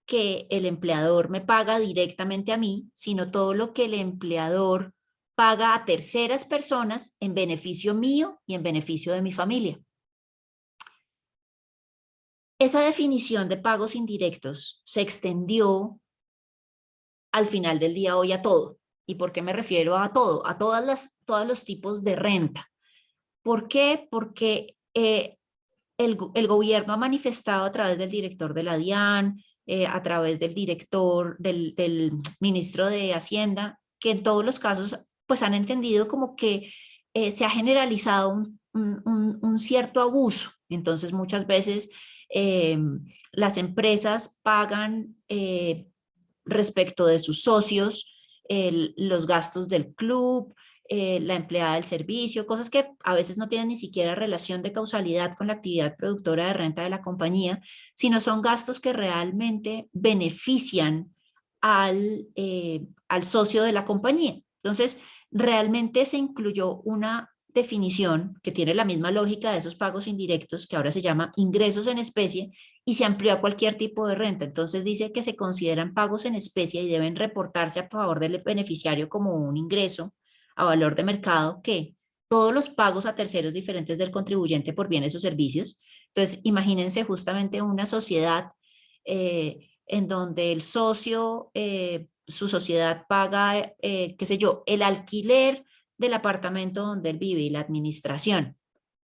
que el empleador me paga directamente a mí, sino todo lo que el empleador paga a terceras personas en beneficio mío y en beneficio de mi familia. Esa definición de pagos indirectos se extendió al final del día hoy a todo. ¿Y por qué me refiero a todo? A todos los tipos de renta. ¿Por qué? Porque el gobierno ha manifestado a través del director de la DIAN, a través del director, del ministro de Hacienda, que en todos los casos pues han entendido como que se ha generalizado un cierto abuso. Entonces muchas veces las empresas pagan respecto de sus socios los gastos del club, la empleada del servicio, cosas que a veces no tienen ni siquiera relación de causalidad con la actividad productora de renta de la compañía, sino son gastos que realmente benefician al socio de la compañía. Entonces, realmente se incluyó una definición que tiene la misma lógica de esos pagos indirectos, que ahora se llama ingresos en especie, y se amplió a cualquier tipo de renta. Entonces dice que se consideran pagos en especie y deben reportarse a favor del beneficiario como un ingreso a valor de mercado, que todos los pagos a terceros diferentes del contribuyente por bienes o servicios. Entonces, imagínense justamente una sociedad en donde el socio, su sociedad paga, qué sé yo, el alquiler del apartamento donde él vive y la administración.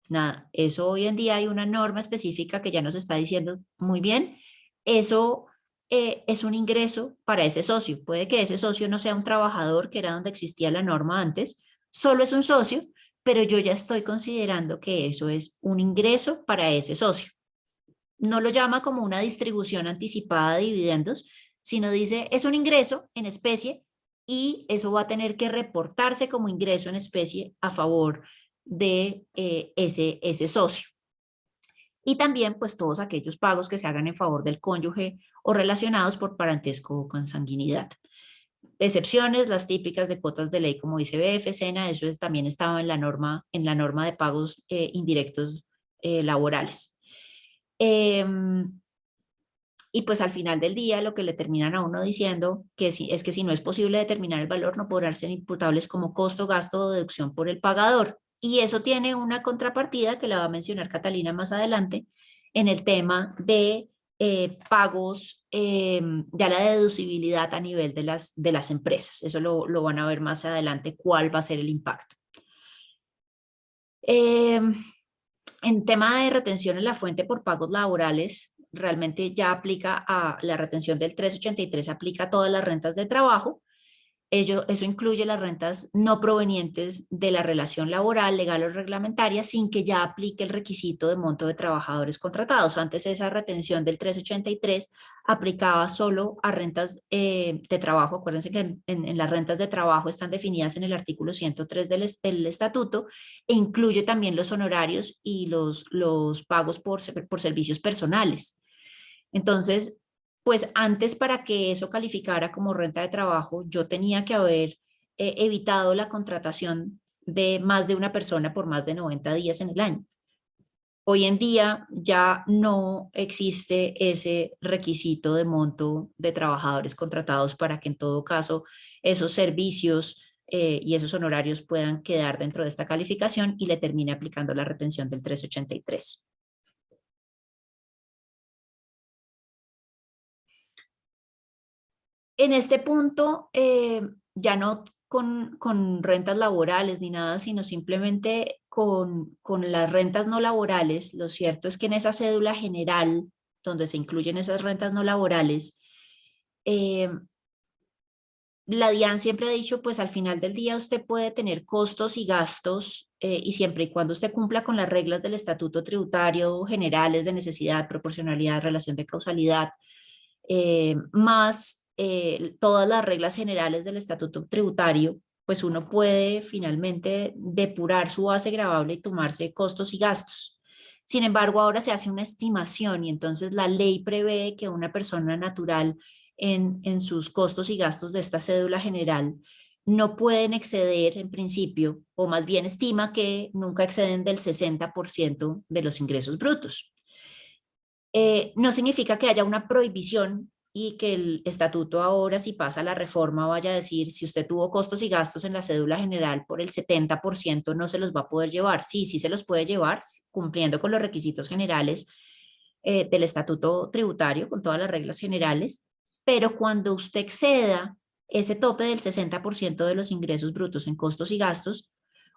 Nada, eso hoy en día hay una norma específica que ya nos está diciendo muy bien, eso es un ingreso para ese socio. Puede que ese socio no sea un trabajador, que era donde existía la norma antes, solo es un socio, pero yo ya estoy considerando que eso es un ingreso para ese socio. No lo llama como una distribución anticipada de dividendos, sino dice es un ingreso en especie y eso va a tener que reportarse como ingreso en especie a favor de ese socio. Y también pues todos aquellos pagos que se hagan en favor del cónyuge o relacionados por parentesco o consanguinidad. Excepciones, las típicas de cuotas de ley como ICBF, SENA, eso también estaba en la norma de pagos indirectos laborales. Y pues al final del día lo que le terminan a uno diciendo es que si no es posible determinar el valor, no podrán ser imputables como costo, gasto o deducción por el pagador. Y eso tiene una contrapartida que la va a mencionar Catalina más adelante en el tema de pagos, ya la deducibilidad a nivel de las empresas. Eso lo van a ver más adelante cuál va a ser el impacto. En tema de retención en la fuente por pagos laborales, realmente ya aplica a la retención del 383, aplica a todas las rentas de trabajo. Eso incluye las rentas no provenientes de la relación laboral, legal o reglamentaria, sin que ya aplique el requisito de monto de trabajadores contratados. Antes esa retención del 383 aplicaba solo a rentas de trabajo. Acuérdense que en las rentas de trabajo están definidas en el artículo 103 del estatuto e incluye también los honorarios y los pagos por servicios personales. Entonces, pues antes para que eso calificara como renta de trabajo, yo tenía que haber evitado la contratación de más de una persona por más de 90 días en el año. Hoy en día ya no existe ese requisito de monto de trabajadores contratados para que en todo caso esos servicios y esos honorarios puedan quedar dentro de esta calificación y le termine aplicando la retención del 383. En este punto, ya no con rentas laborales ni nada, sino simplemente con las rentas no laborales. Lo cierto es que en esa cédula general, donde se incluyen esas rentas no laborales, la DIAN siempre ha dicho, pues al final del día usted puede tener costos y gastos y siempre y cuando usted cumpla con las reglas del estatuto tributario generales de necesidad, proporcionalidad, relación de causalidad, más todas las reglas generales del estatuto tributario, pues uno puede finalmente depurar su base gravable y tomarse costos y gastos. Sin embargo, ahora se hace una estimación y entonces la ley prevé que una persona natural en sus costos y gastos de esta cédula general no pueden exceder en principio, o más bien estima que nunca exceden del 60% de los ingresos brutos. No significa que haya una prohibición y que el estatuto ahora, si pasa la reforma, vaya a decir, si usted tuvo costos y gastos en la cédula general por el 70%, no se los va a poder llevar. Sí, sí se los puede llevar, cumpliendo con los requisitos generales del estatuto tributario, con todas las reglas generales, pero cuando usted exceda ese tope del 60% de los ingresos brutos en costos y gastos,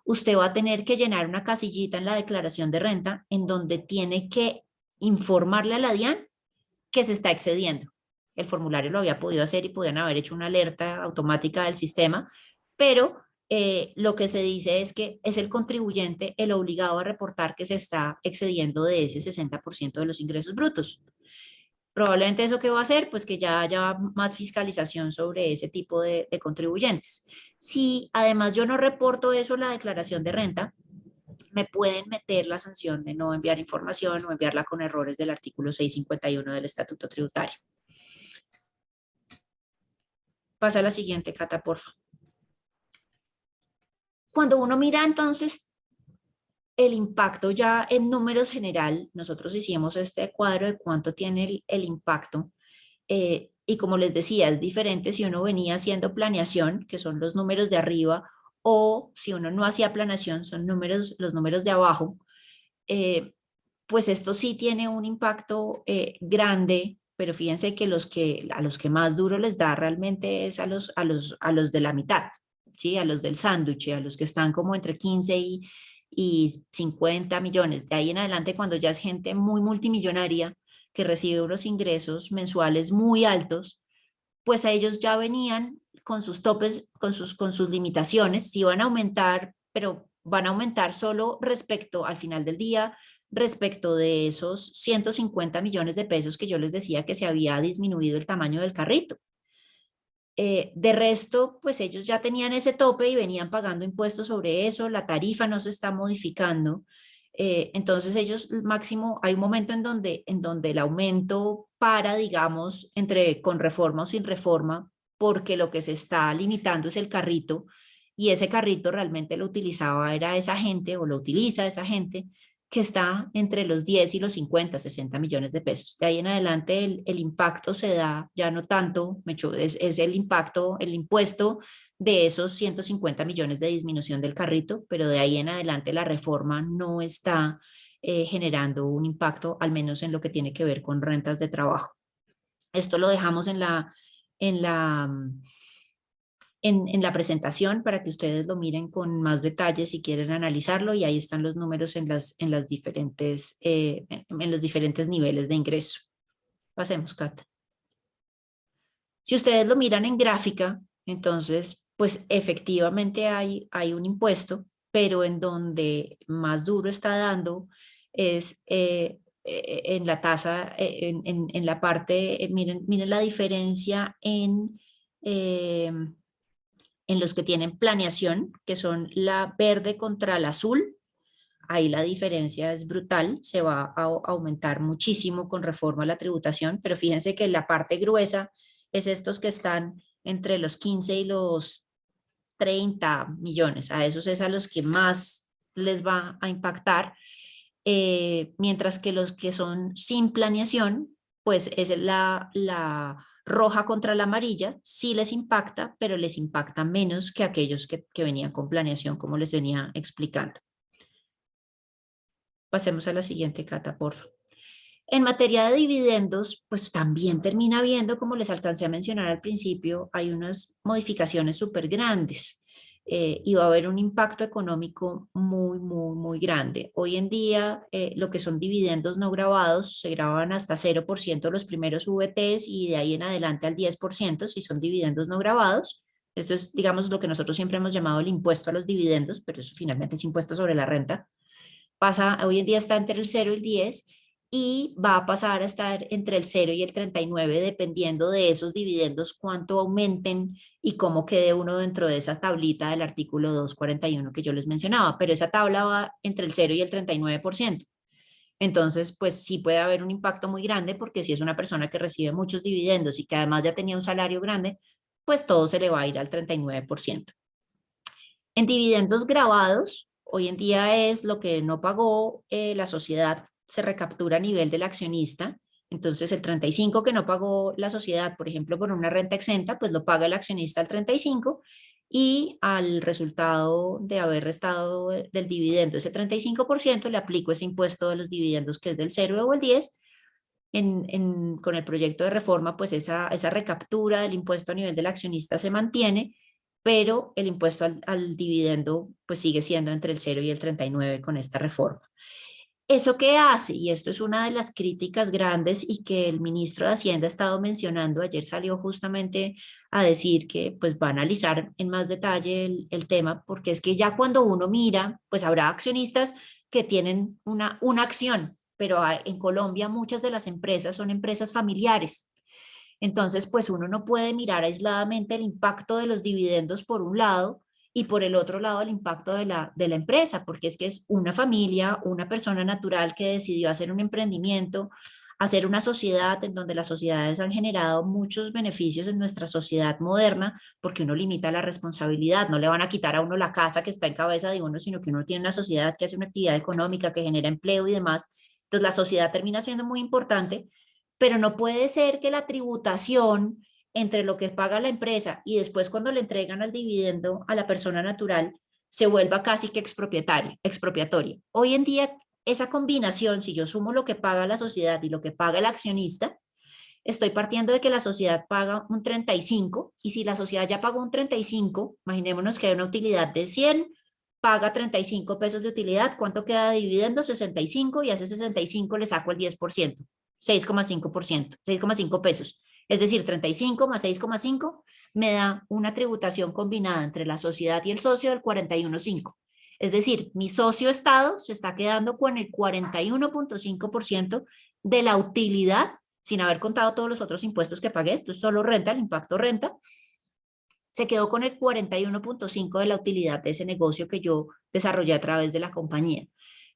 usted va a tener que llenar una casillita en la declaración de renta en donde tiene que informarle a la DIAN que se está excediendo. El formulario lo había podido hacer y podían haber hecho una alerta automática del sistema, pero lo que se dice es que es el contribuyente el obligado a reportar que se está excediendo de ese 60% de los ingresos brutos. Probablemente eso que va a hacer, pues que ya haya más fiscalización sobre ese tipo de contribuyentes. Si además yo no reporto eso en la declaración de renta, me pueden meter la sanción de no enviar información o enviarla con errores del artículo 651 del Estatuto Tributario. Pasa a la siguiente, Cata, porfa. Cuando uno mira entonces el impacto ya en números general, nosotros hicimos este cuadro de cuánto tiene el impacto. Y como les decía, es diferente si uno venía haciendo planeación, que son los números de arriba, o si uno no hacía planeación, son los números de abajo. Pues esto sí tiene un impacto grande, pero fíjense que a los que más duro les da realmente es a los de la mitad, ¿sí? A los del sándwich, a los que están como entre 15 y 50 millones. De ahí en adelante, cuando ya es gente muy multimillonaria, que recibe unos ingresos mensuales muy altos, pues a ellos ya venían con sus topes, con sus limitaciones, sí van a aumentar, pero van a aumentar solo respecto al final del día, respecto de esos 150 millones de pesos que yo les decía que se había disminuido el tamaño del carrito. De resto, pues ellos ya tenían ese tope y venían pagando impuestos sobre eso, la tarifa no se está modificando. Entonces ellos máximo, hay un momento en donde el aumento para, digamos, entre con reforma o sin reforma, porque lo que se está limitando es el carrito y ese carrito realmente lo utilizaba era esa gente o lo utiliza esa gente que está entre los 10 y los 50, 60 millones de pesos. De ahí en adelante el impacto se da ya no tanto, es el impacto, el impuesto de esos 150 millones de disminución del carrito, pero de ahí en adelante la reforma no está generando un impacto, al menos en lo que tiene que ver con rentas de trabajo. Esto lo dejamos en la presentación para que ustedes lo miren con más detalle si quieren analizarlo y ahí están los números en los diferentes niveles de ingreso. Pasemos, Cata. Si ustedes lo miran en gráfica, entonces, pues efectivamente hay un impuesto, pero en donde más duro está dando es en la tasa, en la parte, miren la diferencia en los que tienen planeación, que son la verde contra la azul. Ahí la diferencia es brutal, se va a aumentar muchísimo con reforma a la tributación, pero fíjense que la parte gruesa es estos que están entre los 15 y los 30 millones. A esos es a los que más les va a impactar, mientras que los que son sin planeación, pues es la roja contra la amarilla, sí les impacta, pero les impacta menos que aquellos que venían con planeación, como les venía explicando. Pasemos a la siguiente, Cata, porfa. En materia de dividendos, pues también termina viendo, como les alcancé a mencionar al principio, hay unas modificaciones súper grandes y va a haber un impacto económico muy, muy, muy grande. Hoy en día, lo que son dividendos no grabados, se graban hasta 0% los primeros VTs y de ahí en adelante al 10% si son dividendos no grabados. Esto es, digamos, lo que nosotros siempre hemos llamado el impuesto a los dividendos, pero eso finalmente es impuesto sobre la renta. Hoy en día está entre el 0 y el 10 y va a pasar a estar entre el 0 y el 39 dependiendo de esos dividendos cuánto aumenten y cómo quede uno dentro de esa tablita del artículo 241 que yo les mencionaba, pero esa tabla va entre el 0 y el 39%. Entonces, pues sí puede haber un impacto muy grande porque si es una persona que recibe muchos dividendos y que además ya tenía un salario grande, pues todo se le va a ir al 39%. En dividendos grabados, hoy en día es lo que no pagó la sociedad, se recaptura a nivel del accionista. Entonces, el 35 que no pagó la sociedad, por ejemplo, por una renta exenta, pues lo paga el accionista al 35 y al resultado de haber restado del dividendo ese 35% le aplico ese impuesto de los dividendos que es del 0 o el 10. Con el proyecto de reforma, pues esa recaptura del impuesto a nivel del accionista se mantiene, pero el impuesto al dividendo pues sigue siendo entre el 0 y el 39 con esta reforma. ¿Eso qué hace? Y esto es una de las críticas grandes y que el ministro de Hacienda ha estado mencionando. Ayer salió justamente a decir que pues va a analizar en más detalle el tema, porque es que ya cuando uno mira, pues habrá accionistas que tienen una acción pero en Colombia muchas de las empresas son empresas familiares. Entonces, pues uno no puede mirar aisladamente el impacto de los dividendos por un lado y por el otro lado el impacto de la empresa, porque es que es una familia, una persona natural que decidió hacer un emprendimiento, hacer una sociedad en donde las sociedades han generado muchos beneficios en nuestra sociedad moderna, porque uno limita la responsabilidad, no le van a quitar a uno la casa que está en cabeza de uno, sino que uno tiene una sociedad que hace una actividad económica, que genera empleo y demás. Entonces la sociedad termina siendo muy importante, pero no puede ser que la tributación entre lo que paga la empresa y después cuando le entregan al dividendo a la persona natural se vuelva casi que expropiatoria. Hoy en día, esa combinación, si yo sumo lo que paga la sociedad y lo que paga el accionista, estoy partiendo de que la sociedad paga un 35 y si la sociedad ya pagó un 35, imaginémonos que hay una utilidad de 100, paga 35 pesos de utilidad, ¿cuánto queda de dividendo? 65 y a ese 65 le saco el 10%, 6,5%, 6,5 pesos. Es decir, 35 más 6,5 me da una tributación combinada entre la sociedad y el socio del 41,5. Es decir, mi socio Estado se está quedando con el 41,5% de la utilidad sin haber contado todos los otros impuestos que pagué. Esto es solo renta, el impacto renta. Se quedó con el 41,5% de la utilidad de ese negocio que yo desarrollé a través de la compañía.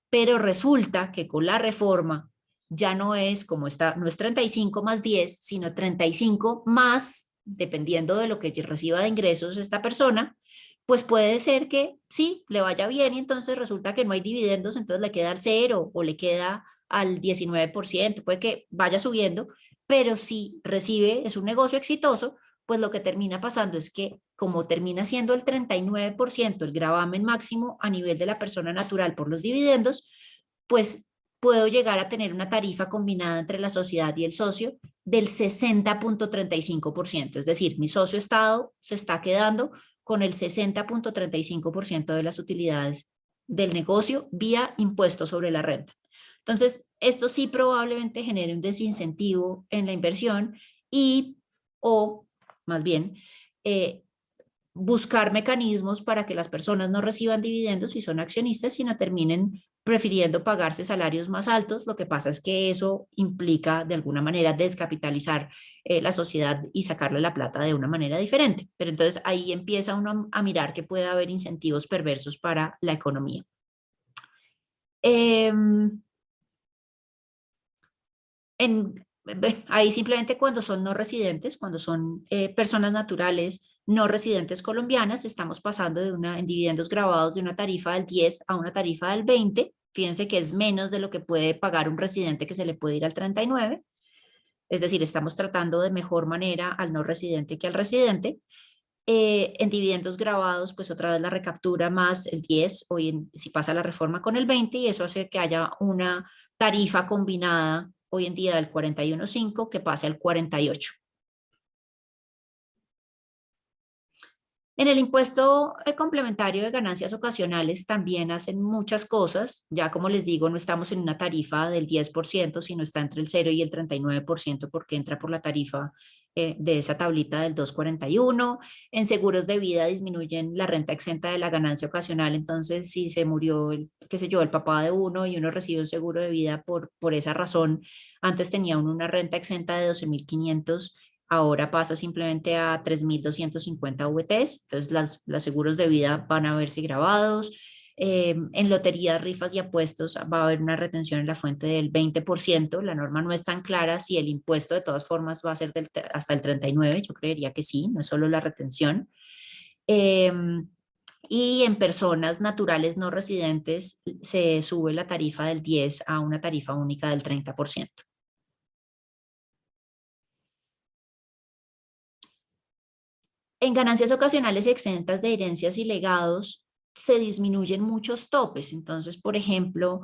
Pero resulta que con la reforma ya no es como está, no es 35 más 10, sino 35 más, dependiendo de lo que reciba de ingresos esta persona, pues puede ser que sí, le vaya bien y entonces resulta que no hay dividendos, entonces le queda al 0 o le queda al 19%, puede que vaya subiendo, pero si recibe, es un negocio exitoso, pues lo que termina pasando es que como termina siendo el 39% el gravamen máximo a nivel de la persona natural por los dividendos, pues puedo llegar a tener una tarifa combinada entre la sociedad y el socio del 60,35%. Es decir, mi socio Estado se está quedando con el 60,35% de las utilidades del negocio vía impuesto sobre la renta. Entonces, esto sí probablemente genere un desincentivo en la inversión y, o más bien, buscar mecanismos para que las personas no reciban dividendos si son accionistas, sino terminen prefiriendo pagarse salarios más altos. Lo que pasa es que eso implica de alguna manera descapitalizar la sociedad y sacarle la plata de una manera diferente. Pero entonces ahí empieza uno a mirar que puede haber incentivos perversos para la economía. Ahí simplemente cuando son no residentes, cuando son personas naturales no residentes colombianas, estamos pasando de en dividendos grabados de una tarifa del 10 a una tarifa del 20. Fíjense que es menos de lo que puede pagar un residente que se le puede ir al 39. Es decir, estamos tratando de mejor manera al no residente que al residente. En dividendos grabados, pues otra vez la recaptura más el 10, si pasa la reforma con el 20, y eso hace que haya una tarifa combinada hoy en día del 41,5 que pase al 48. En el impuesto complementario de ganancias ocasionales también hacen muchas cosas. Ya como les digo, no estamos en una tarifa del 10%, sino está entre el 0 y el 39% porque entra por la tarifa de esa tablita del 241. En seguros de vida disminuyen la renta exenta de la ganancia ocasional. Entonces, si se murió, qué sé yo, el papá de uno y uno recibe un seguro de vida por esa razón, antes tenía uno una renta exenta de 12,500. Ahora pasa simplemente a 3,250 VTs, entonces los seguros de vida van a verse grabados. En loterías, rifas y apuestos va a haber una retención en la fuente del 20%. La norma no es tan clara si el impuesto de todas formas va a ser hasta el 39%. Yo creería que sí, no es solo la retención. Y en personas naturales no residentes se sube la tarifa del 10 a una tarifa única del 30%. En ganancias ocasionales exentas de herencias y legados se disminuyen muchos topes. Entonces, por ejemplo,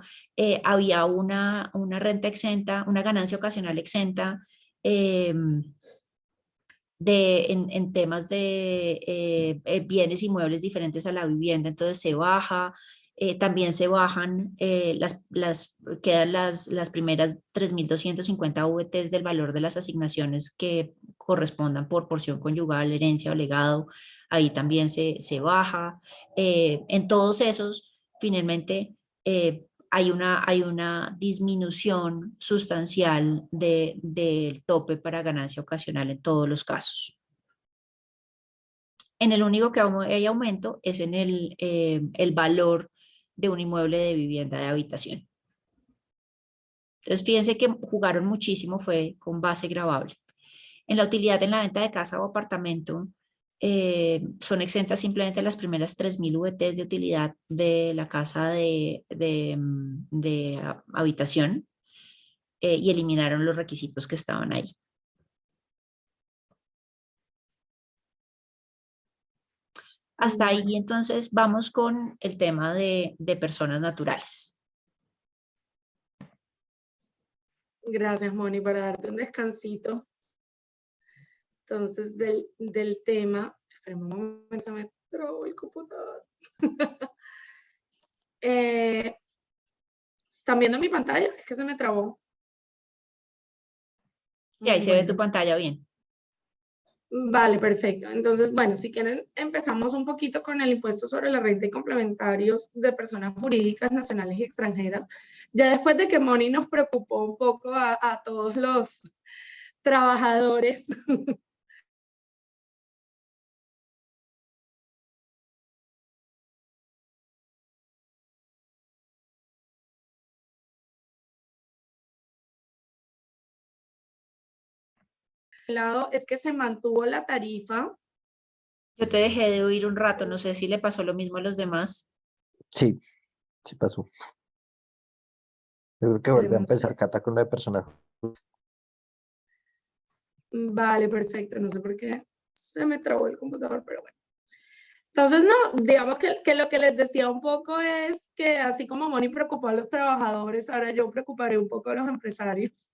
había una renta exenta, una ganancia ocasional exenta en temas de bienes inmuebles diferentes a la vivienda. Entonces se baja. También se bajan, quedan las primeras 3,250 VTs del valor de las asignaciones que correspondan por porción conyugal, herencia o legado. Ahí también se baja. En todos esos, finalmente, hay una disminución sustancial del tope para ganancia ocasional en todos los casos. En el único que hay aumento es en el valor de un inmueble de vivienda de habitación. Entonces, fíjense que jugaron muchísimo, fue con base gravable. En la utilidad en la venta de casa o apartamento, son exentas simplemente las primeras 3.000 VTs de utilidad de la casa de habitación, y eliminaron los requisitos que estaban ahí. Hasta ahí, entonces, vamos con el tema de personas naturales. Gracias, Moni, para darte un descansito. Entonces, del tema, espérame un momento, se me trabó el computador. ¿Están viendo mi pantalla? Es que se me trabó. Sí, ahí se ve tu pantalla bien. Vale, perfecto. Entonces, bueno, si quieren, empezamos un poquito con el impuesto sobre la renta y complementarios de personas jurídicas nacionales y extranjeras. Ya después de que Moni nos preocupó un poco a todos los trabajadores. Lado es que se mantuvo la tarifa. Yo te dejé de oír un rato, no sé si le pasó lo mismo a los demás. Sí, sí pasó. Yo creo que vuelve a empezar Cata con la de personaje. Vale, perfecto. No sé por qué se me trabó el computador, pero bueno. Entonces, no, digamos que lo que les decía un poco es que así como Moni preocupó a los trabajadores, ahora yo preocuparé un poco a los empresarios,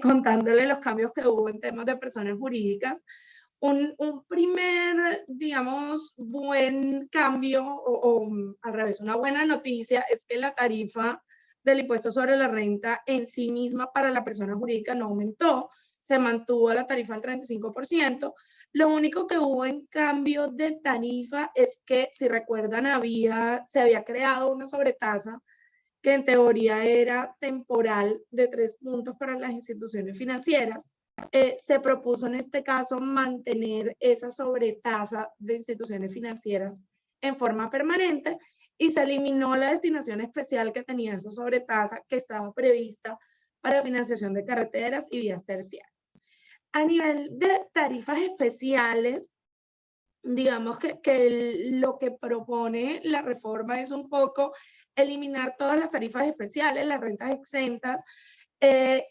contándole los cambios que hubo en temas de personas jurídicas. Un primer, digamos, buen cambio o al revés, una buena noticia es que la tarifa del impuesto sobre la renta en sí misma para la persona jurídica no aumentó, se mantuvo la tarifa al 35%. Lo único que hubo en cambio de tarifa es que, si recuerdan, se había creado una sobretasa que en teoría era temporal de 3 puntos para las instituciones financieras. Se propuso en este caso mantener esa sobretasa de instituciones financieras en forma permanente y se eliminó la destinación especial que tenía esa sobretasa que estaba prevista para financiación de carreteras y vías terciarias. A nivel de tarifas especiales, digamos que lo que propone la reforma es un poco eliminar todas las tarifas especiales, las rentas exentas.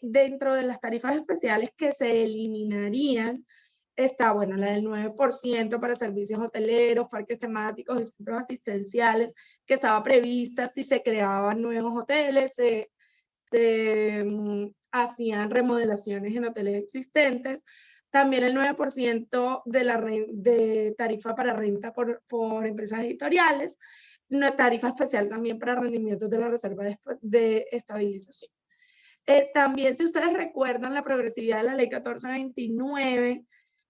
Dentro de las tarifas especiales que se eliminarían está, bueno, la del 9% para servicios hoteleros, parques temáticos y centros asistenciales, que estaba prevista si se creaban nuevos hoteles, se hacían remodelaciones en hoteles existentes. También el 9% de tarifa para renta por empresas editoriales, una tarifa especial también para rendimientos de la reserva de estabilización. También, si ustedes recuerdan la progresividad de la ley 1429,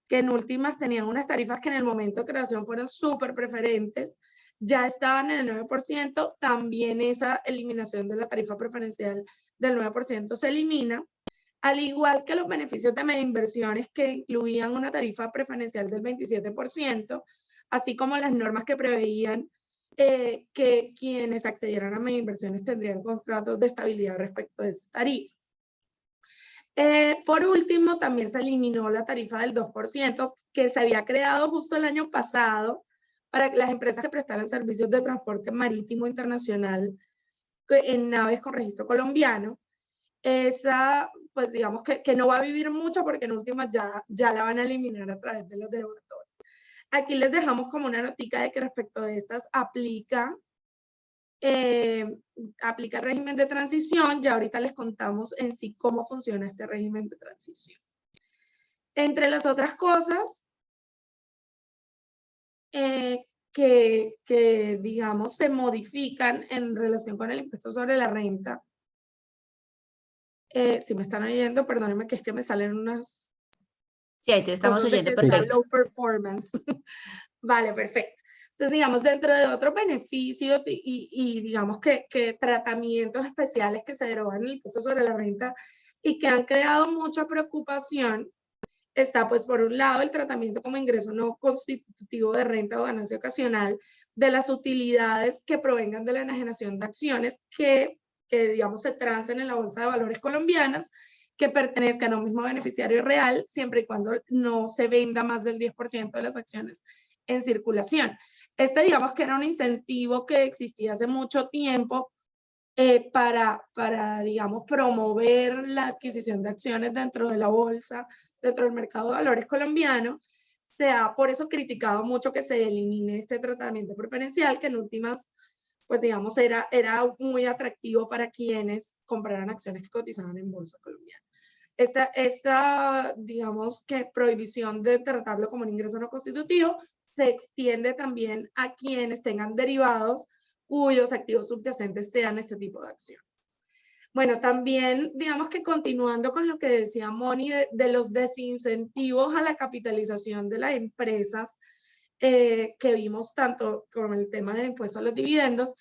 que en últimas tenían unas tarifas que en el momento de creación fueron súper preferentes, ya estaban en el 9%, también esa eliminación de la tarifa preferencial del 9% se elimina, al igual que los beneficios de media inversiones que incluían una tarifa preferencial del 27%, así como las normas que preveían que quienes accedieran a media inversiones tendrían contratos de estabilidad respecto de esa tarifa. Por último, también se eliminó la tarifa del 2% que se había creado justo el año pasado para las empresas que prestaran servicios de transporte marítimo internacional en naves con registro colombiano. Esa, pues digamos que no va a vivir mucho porque en últimas ya la van a eliminar a través de los derogatorios. Aquí les dejamos como una notica de que respecto de estas aplica el régimen de transición. Ya ahorita les contamos en sí cómo funciona este régimen de transición. Entre las otras cosas que digamos se modifican en relación con el impuesto sobre la renta. Si me están oyendo, perdónenme que es que me salen unas... Sí, ahí te estamos oyendo perfecto. perfecto. Low performance. Vale, perfecto. Entonces, digamos, dentro de otros beneficios y digamos que tratamientos especiales que se derogan en el impuesto sobre la renta y que han creado mucha preocupación, está pues por un lado el tratamiento como ingreso no constitutivo de renta o ganancia ocasional de las utilidades que provengan de la enajenación de acciones que digamos se transen en la bolsa de valores colombianas, que pertenezcan a un mismo beneficiario real, siempre y cuando no se venda más del 10% de las acciones en circulación. Digamos que era un incentivo que existía hace mucho tiempo para, digamos, promover la adquisición de acciones dentro de la bolsa, dentro del mercado de valores colombiano. Se ha por eso criticado mucho que se elimine este tratamiento preferencial, que en últimas, pues digamos, era muy atractivo para quienes compraran acciones que cotizaban en bolsa colombiana. Digamos que prohibición de tratarlo como un ingreso no constitutivo se extiende también a quienes tengan derivados cuyos activos subyacentes sean este tipo de acciones. Bueno, también digamos que continuando con lo que decía Moni de los desincentivos a la capitalización de las empresas que vimos tanto con el tema del impuesto a los dividendos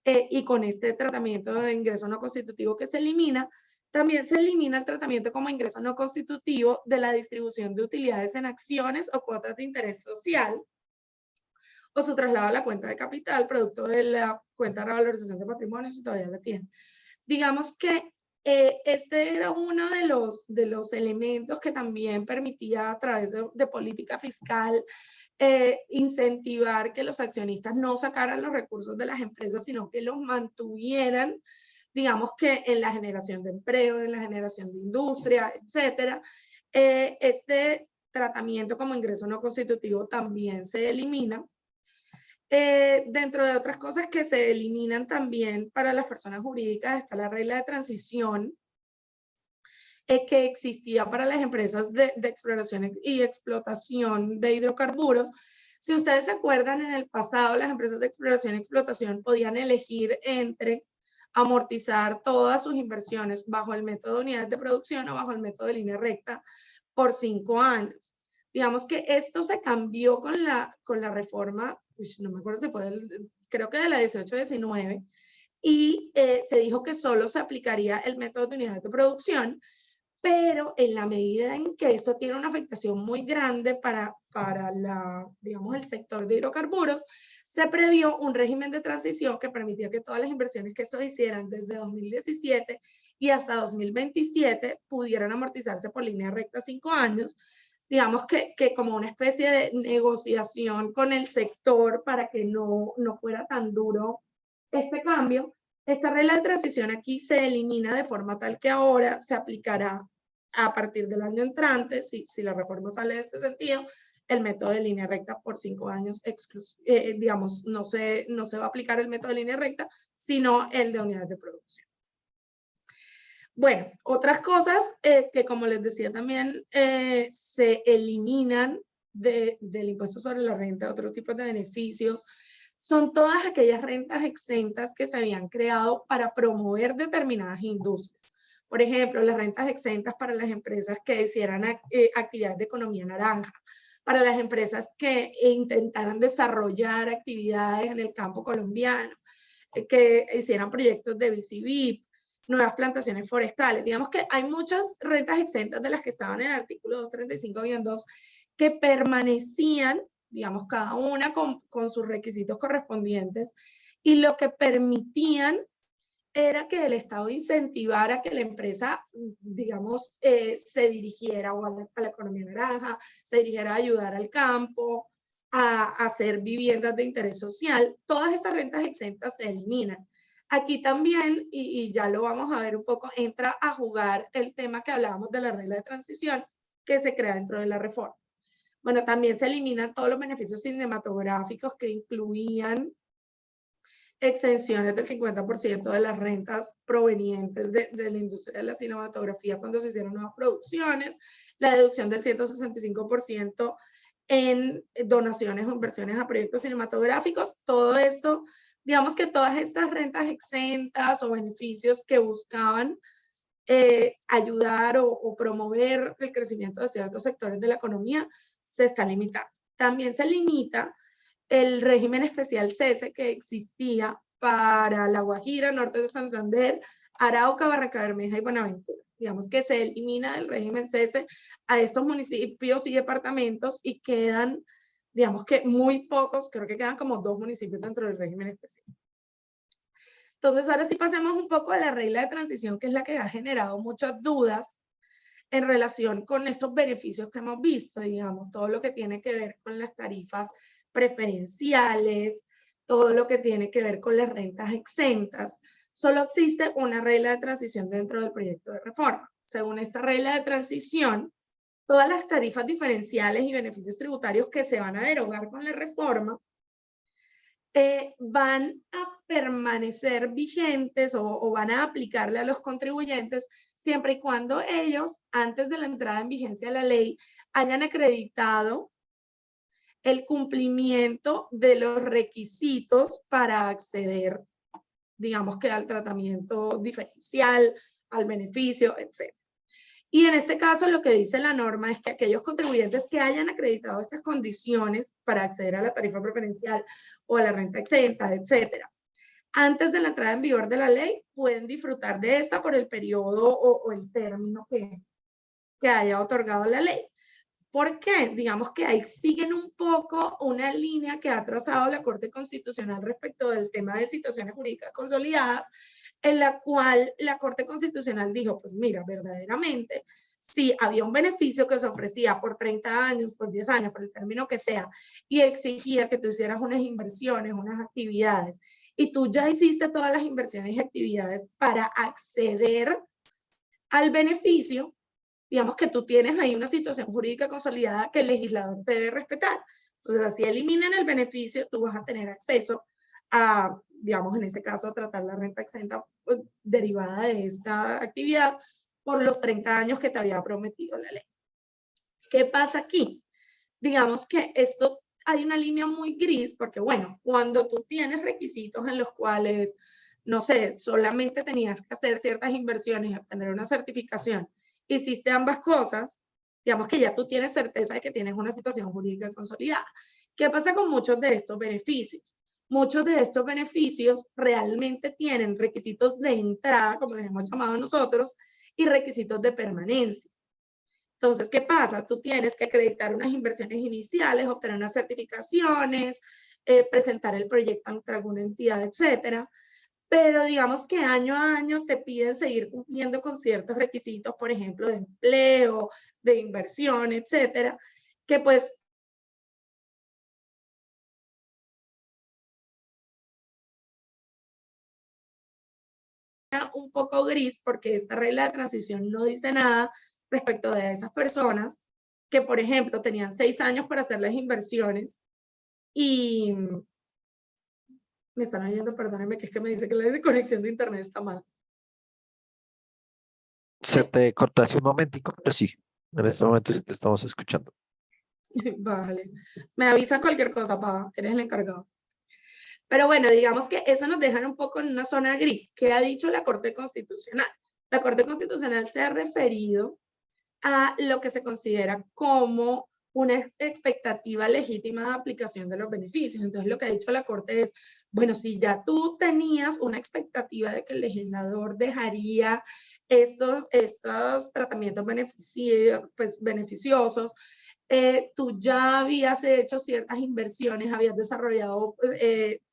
y con este tratamiento de ingreso no constitutivo que se elimina, también se elimina el tratamiento como ingreso no constitutivo de la distribución de utilidades en acciones o cuotas de interés social, o su traslado a la cuenta de capital, producto de la cuenta de revalorización de patrimonio, si todavía la tiene. Digamos que este era uno de los elementos que también permitía a través de política fiscal incentivar que los accionistas no sacaran los recursos de las empresas, sino que los mantuvieran, digamos que en la generación de empleo, en la generación de industria, etcétera. Este tratamiento como ingreso no constitutivo también se elimina. Dentro de otras cosas que se eliminan también para las personas jurídicas está la regla de transición que existía para las empresas de exploración y explotación de hidrocarburos. Si ustedes se acuerdan, en el pasado las empresas de exploración y explotación podían elegir entre amortizar todas sus inversiones bajo el método de unidades de producción o bajo el método de línea recta por 5 años. Digamos que esto se cambió con la reforma, no me acuerdo si fue, creo que de la 18-19, y se dijo que solo se aplicaría el método de unidades de producción, pero en la medida en que esto tiene una afectación muy grande para digamos, el sector de hidrocarburos, se previó un régimen de transición que permitía que todas las inversiones que estos hicieran desde 2017 y hasta 2027 pudieran amortizarse por línea recta 5 años, digamos que como una especie de negociación con el sector para que no fuera tan duro este cambio. Esta regla de transición aquí se elimina de forma tal que ahora se aplicará a partir del año entrante, si la reforma sale de este sentido, el método de línea recta por 5 años, digamos, no se va a aplicar el método de línea recta, sino el de unidades de producción. Bueno, otras cosas que como les decía también se eliminan del impuesto sobre la renta, otros tipos de beneficios, son todas aquellas rentas exentas que se habían creado para promover determinadas industrias. Por ejemplo, las rentas exentas para las empresas que hicieran actividades de economía naranja, para las empresas que intentaran desarrollar actividades en el campo colombiano, que hicieran proyectos de BCVIP, nuevas plantaciones forestales. Digamos que hay muchas rentas exentas de las que estaban en el artículo 235-2 que permanecían, digamos, cada una con sus requisitos correspondientes, y lo que permitían era que el Estado incentivara que la empresa, digamos, se dirigiera a la economía naranja, se dirigiera a ayudar al campo, a hacer viviendas de interés social. Todas esas rentas exentas se eliminan. Aquí también, y ya lo vamos a ver un poco, entra a jugar el tema que hablábamos de la regla de transición que se crea dentro de la reforma. Bueno, también se eliminan todos los beneficios cinematográficos que incluían exenciones del 50% de las rentas provenientes de la industria de la cinematografía cuando se hicieron nuevas producciones, la deducción del 165% en donaciones o inversiones a proyectos cinematográficos. Todo esto, digamos que todas estas rentas exentas o beneficios que buscaban ayudar o promover el crecimiento de ciertos sectores de la economía se están limitando. También se limita el régimen especial CESE que existía para La Guajira, Norte de Santander, Arauca, Barranca Bermeja y Buenaventura. Digamos que se elimina del régimen CESE a estos municipios y departamentos y quedan, digamos que muy pocos, creo que quedan como 2 municipios dentro del régimen especial. Entonces, ahora sí pasemos un poco a la regla de transición, que es la que ha generado muchas dudas en relación con estos beneficios que hemos visto, digamos, todo lo que tiene que ver con las tarifas preferenciales, todo lo que tiene que ver con las rentas exentas. Solo existe una regla de transición dentro del proyecto de reforma. Según esta regla de transición, todas las tarifas diferenciales y beneficios tributarios que se van a derogar con la reforma van a permanecer vigentes o van a aplicarle a los contribuyentes siempre y cuando ellos, antes de la entrada en vigencia de la ley, hayan acreditado el cumplimiento de los requisitos para acceder, digamos que al tratamiento diferencial, al beneficio, etc. Y en este caso lo que dice la norma es que aquellos contribuyentes que hayan acreditado estas condiciones para acceder a la tarifa preferencial o a la renta exenta, etcétera, antes de la entrada en vigor de la ley, pueden disfrutar de esta por el periodo o el término que haya otorgado la ley. ¿Por qué? Digamos que ahí siguen un poco una línea que ha trazado la Corte Constitucional respecto del tema de situaciones jurídicas consolidadas, en la cual la Corte Constitucional dijo, pues mira, verdaderamente, si había un beneficio que se ofrecía por 30 años, por 10 años, por el término que sea, y exigía que tú hicieras unas inversiones, unas actividades, y tú ya hiciste todas las inversiones y actividades para acceder al beneficio, digamos que tú tienes ahí una situación jurídica consolidada que el legislador debe respetar. Entonces, así eliminan el beneficio, tú vas a tener acceso a, digamos, en ese caso, a tratar la renta exenta pues, derivada de esta actividad por los 30 años que te había prometido la ley. ¿Qué pasa aquí? Digamos que esto hay una línea muy gris porque, bueno, cuando tú tienes requisitos en los cuales, no sé, solamente tenías que hacer ciertas inversiones y obtener una certificación, hiciste ambas cosas, digamos que ya tú tienes certeza de que tienes una situación jurídica consolidada. ¿Qué pasa con muchos de estos beneficios? Muchos de estos beneficios realmente tienen requisitos de entrada, como les hemos llamado nosotros, y requisitos de permanencia. Entonces, ¿qué pasa? Tú tienes que acreditar unas inversiones iniciales, obtener unas certificaciones, presentar el proyecto ante alguna entidad, etcétera. Pero digamos que año a año te piden seguir cumpliendo con ciertos requisitos, por ejemplo, de empleo, de inversión, etcétera, que pues un poco gris porque esta regla de transición no dice nada respecto de esas personas que, por ejemplo, tenían 6 años para hacer las inversiones y me están oyendo, perdónenme, que es que me dice que la conexión de internet está mal. Se te cortó hace un momentico, pero sí, en este momento sí te estamos escuchando. Vale. Me avisa cualquier cosa, Pava, eres el encargado. Pero bueno, digamos que eso nos deja un poco en una zona gris. ¿Qué ha dicho la Corte Constitucional? La Corte Constitucional se ha referido a lo que se considera como una expectativa legítima de aplicación de los beneficios. Entonces, lo que ha dicho la Corte es, bueno, si ya tú tenías una expectativa de que el legislador dejaría estos tratamientos beneficiosos, tú ya habías hecho ciertas inversiones, habías desarrollado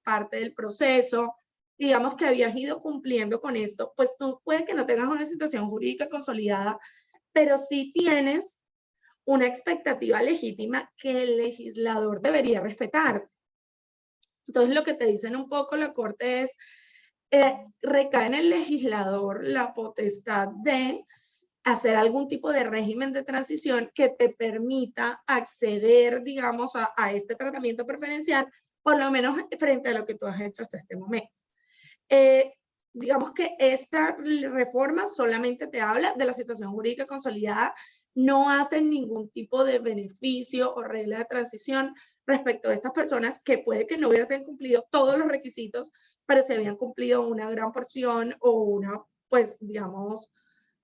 parte del proceso, digamos que habías ido cumpliendo con esto, pues tú puede que no tengas una situación jurídica consolidada, pero sí tienes una expectativa legítima que el legislador debería respetar. Entonces, lo que te dicen un poco la Corte es, recae en el legislador la potestad de hacer algún tipo de régimen de transición que te permita acceder, digamos, a este tratamiento preferencial, por lo menos frente a lo que tú has hecho hasta este momento. Digamos que esta reforma solamente te habla de la situación jurídica consolidada, no hacen ningún tipo de beneficio o regla de transición respecto a estas personas que puede que no hubiesen cumplido todos los requisitos, pero se habían cumplido una gran porción o una, pues, digamos,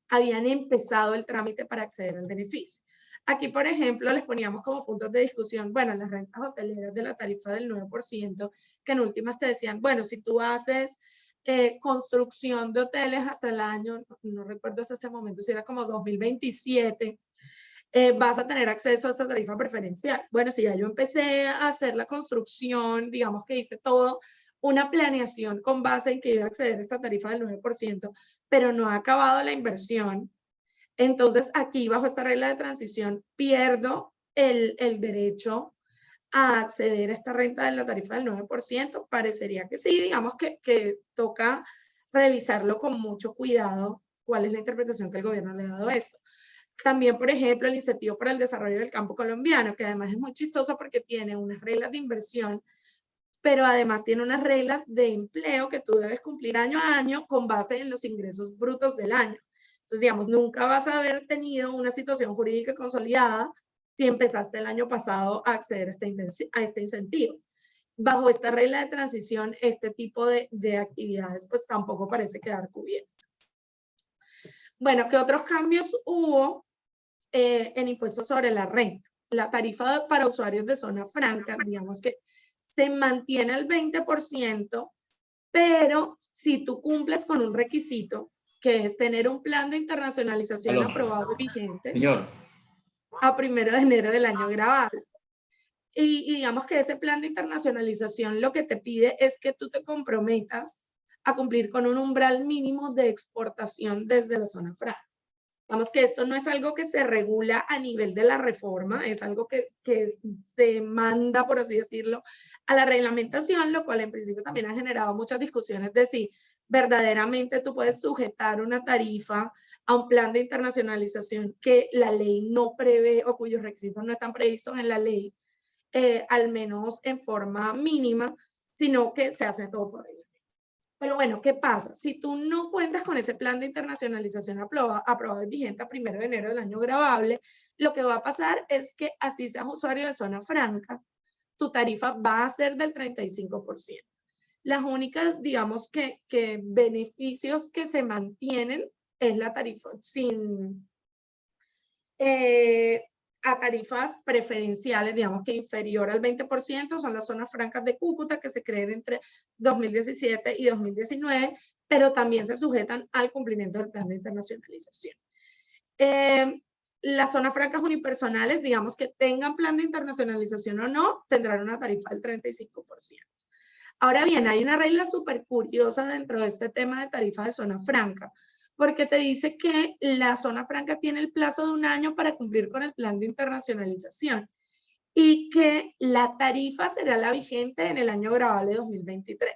habían empezado el trámite para acceder al beneficio. Aquí, por ejemplo, les poníamos como puntos de discusión, bueno, las rentas hoteleras de la tarifa del 9%, que en últimas te decían, bueno, si tú haces construcción de hoteles hasta el año, no recuerdo hasta ese momento, si era como 2027, vas a tener acceso a esta tarifa preferencial. Bueno, si ya yo empecé a hacer la construcción, digamos que hice todo, una planeación con base en que iba a acceder a esta tarifa del 9%, pero no ha acabado la inversión, entonces aquí bajo esta regla de transición pierdo el derecho a acceder a esta renta de la tarifa del 9%. Parecería que sí, digamos que toca revisarlo con mucho cuidado cuál es la interpretación que el gobierno le ha dado a esto. También, por ejemplo, el incentivo para el desarrollo del campo colombiano, que además es muy chistoso porque tiene unas reglas de inversión, pero además tiene unas reglas de empleo que tú debes cumplir año a año con base en los ingresos brutos del año. Entonces, digamos, nunca vas a haber tenido una situación jurídica consolidada si empezaste el año pasado a acceder a este incentivo. Bajo esta regla de transición, este tipo de actividades pues tampoco parece quedar cubierto. Bueno, ¿qué otros cambios hubo en impuestos sobre la renta? La tarifa para usuarios de zona franca, digamos que se mantiene el 20%, pero si tú cumples con un requisito, que es tener un plan de internacionalización aprobado y vigente a 1 de enero del año grabable. Y digamos que ese plan de internacionalización lo que te pide es que tú te comprometas a cumplir con un umbral mínimo de exportación desde la zona franca. Digamos que esto no es algo que se regula a nivel de la reforma, es algo que se manda, por así decirlo, a la reglamentación, lo cual en principio también ha generado muchas discusiones de si verdaderamente tú puedes sujetar una tarifa a un plan de internacionalización que la ley no prevé o cuyos requisitos no están previstos en la ley, al menos en forma mínima, sino que se hace todo por reglamento. Pero bueno, ¿qué pasa? Si tú no cuentas con ese plan de internacionalización aprobado y vigente a 1 de enero del año grabable, lo que va a pasar es que así seas usuario de zona franca, tu tarifa va a ser del 35%. Las únicas, digamos que beneficios que se mantienen es la tarifa sin... a tarifas preferenciales, digamos que inferior al 20%, son las zonas francas de Cúcuta que se crean entre 2017 y 2019, pero también se sujetan al cumplimiento del plan de internacionalización. Las zonas francas unipersonales, digamos que tengan plan de internacionalización o no, tendrán una tarifa del 35%. Ahora bien, hay una regla súper curiosa dentro de este tema de tarifa de zona franca, porque te dice que la zona franca tiene el plazo de 1 año para cumplir con el plan de internacionalización y que la tarifa será la vigente en el año grabable 2023.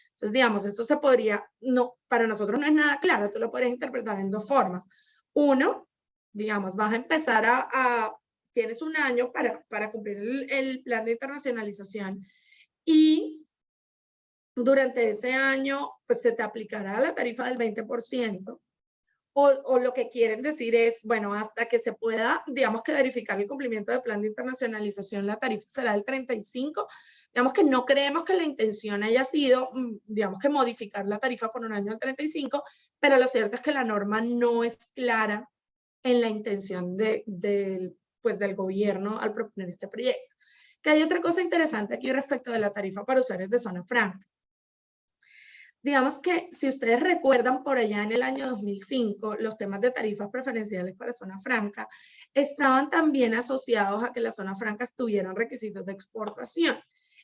Entonces, digamos, esto se podría, no, para nosotros no es nada claro, tú lo podrías interpretar en dos formas. Uno, digamos, vas a empezar tienes 1 año para cumplir el plan de internacionalización y durante ese año pues se te aplicará la tarifa del 20%. O lo que quieren decir es, bueno, hasta que se pueda, digamos que verificar el cumplimiento del plan de internacionalización, la tarifa será del 35%. Digamos que no creemos que la intención haya sido, digamos que modificar la tarifa por 1 año al 35%, pero lo cierto es que la norma no es clara en la intención del gobierno al proponer este proyecto. Que hay otra cosa interesante aquí respecto de la tarifa para usuarios de zona franca. Digamos que si ustedes recuerdan por allá en el año 2005, los temas de tarifas preferenciales para zona franca estaban también asociados a que las zonas francas tuvieran requisitos de exportación.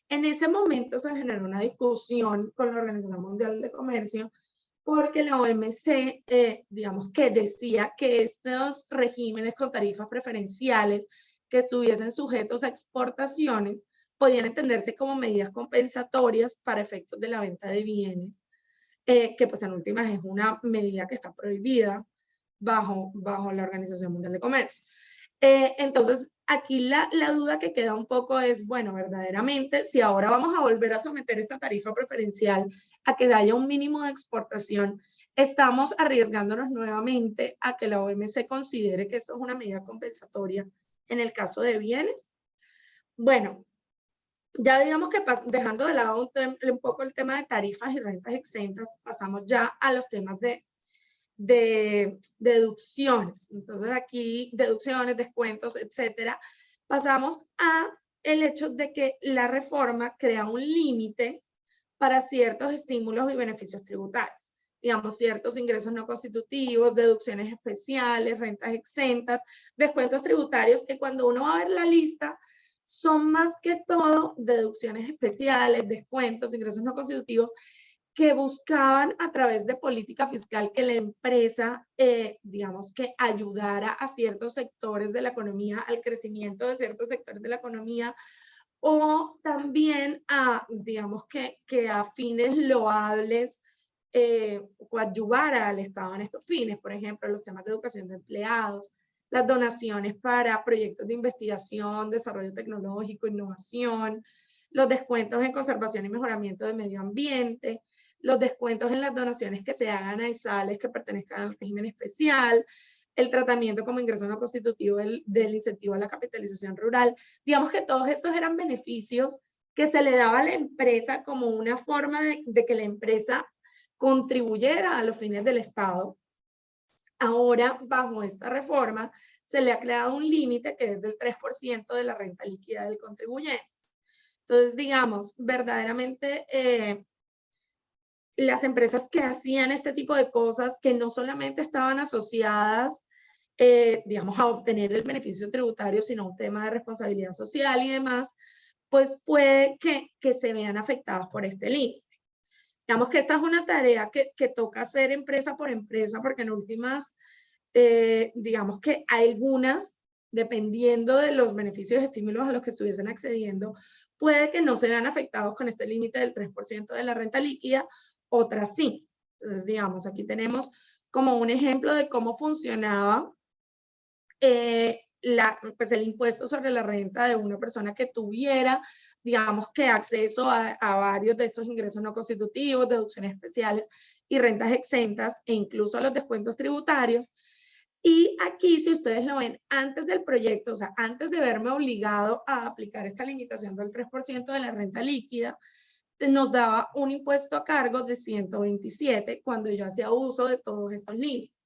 En ese momento se generó una discusión con la Organización Mundial de Comercio porque la OMC, digamos que decía que estos regímenes con tarifas preferenciales que estuviesen sujetos a exportaciones podían entenderse como medidas compensatorias para efectos de la venta de bienes, que pues en últimas es una medida que está prohibida bajo la Organización Mundial de Comercio. Entonces, aquí la duda que queda un poco es, bueno, verdaderamente, si ahora vamos a volver a someter esta tarifa preferencial a que haya un mínimo de exportación, estamos arriesgándonos nuevamente a que la OMC considere que esto es una medida compensatoria en el caso de bienes. Bueno, ya digamos que dejando de lado un poco el tema de tarifas y rentas exentas, pasamos ya a los temas de deducciones. Entonces aquí deducciones, descuentos, etcétera. Pasamos a el hecho de que la reforma crea un límite para ciertos estímulos y beneficios tributarios. Digamos, ciertos ingresos no constitutivos, deducciones especiales, rentas exentas, descuentos tributarios, que cuando uno va a ver la lista, son más que todo deducciones especiales, descuentos, ingresos no constitutivos, que buscaban a través de política fiscal que la empresa, digamos, que ayudara a ciertos sectores de la economía, al crecimiento de ciertos sectores de la economía, o también a, digamos, que a fines loables, coadyuvara al Estado en estos fines, por ejemplo, los temas de educación de empleados, las donaciones para proyectos de investigación, desarrollo tecnológico, innovación, los descuentos en conservación y mejoramiento del medio ambiente, los descuentos en las donaciones que se hagan a ISALES que pertenezcan al régimen especial, el tratamiento como ingreso no constitutivo del incentivo a la capitalización rural. Digamos que todos estos eran beneficios que se le daba a la empresa como una forma de que la empresa contribuyera a los fines del Estado. Ahora, bajo esta reforma, se le ha creado un límite que es del 3% de la renta líquida del contribuyente. Entonces, digamos, verdaderamente las empresas que hacían este tipo de cosas, que no solamente estaban asociadas, digamos, a obtener el beneficio tributario, sino un tema de responsabilidad social y demás, pues puede que se vean afectadas por este límite. Digamos que esta es una tarea que toca hacer empresa por empresa, porque en últimas, digamos que algunas, dependiendo de los beneficios y estímulos a los que estuviesen accediendo, puede que no se vean afectados con este límite del 3% de la renta líquida, otras sí. Entonces, digamos, aquí tenemos como un ejemplo de cómo funcionaba pues el impuesto sobre la renta de una persona que tuviera, digamos, que acceso a varios de estos ingresos no constitutivos, deducciones especiales y rentas exentas, e incluso a los descuentos tributarios. Y aquí, si ustedes lo ven, antes del proyecto, o sea, antes de verme obligado a aplicar esta limitación del 3% de la renta líquida, nos daba un impuesto a cargo de 127 cuando yo hacía uso de todos estos límites.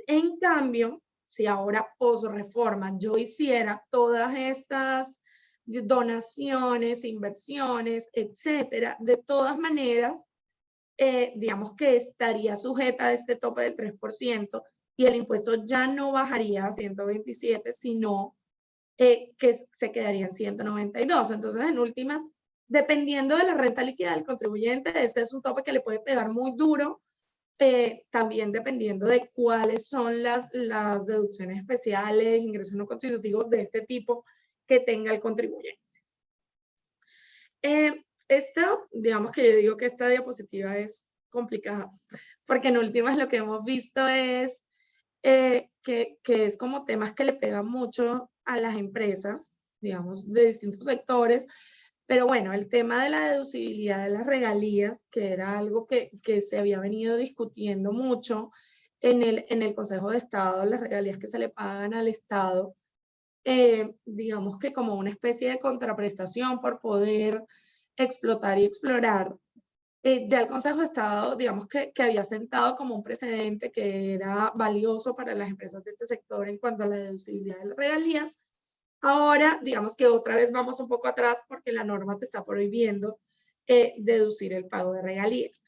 En cambio, si ahora post-reforma yo hiciera todas estas donaciones, inversiones, etcétera, de todas maneras, digamos que estaría sujeta a este tope del 3% y el impuesto ya no bajaría a 127, sino que se quedaría en 192. Entonces, en últimas, dependiendo de la renta líquida del contribuyente, ese es un tope que le puede pegar muy duro, también dependiendo de cuáles son las deducciones especiales, ingresos no constitutivos de este tipo que tenga el contribuyente. Digamos que yo digo que esta diapositiva es complicada, porque en últimas lo que hemos visto es que es como temas que le pegan mucho a las empresas, digamos, de distintos sectores. Pero bueno, el tema de la deducibilidad de las regalías, que era algo que se había venido discutiendo mucho en el Consejo de Estado, las regalías que se le pagan al Estado, digamos que como una especie de contraprestación por poder explotar y explorar. Ya el Consejo de Estado, digamos que había sentado como un precedente que era valioso para las empresas de este sector en cuanto a la deducibilidad de las regalías. Ahora, digamos que otra vez vamos un poco atrás porque la norma te está prohibiendo deducir el pago de regalías.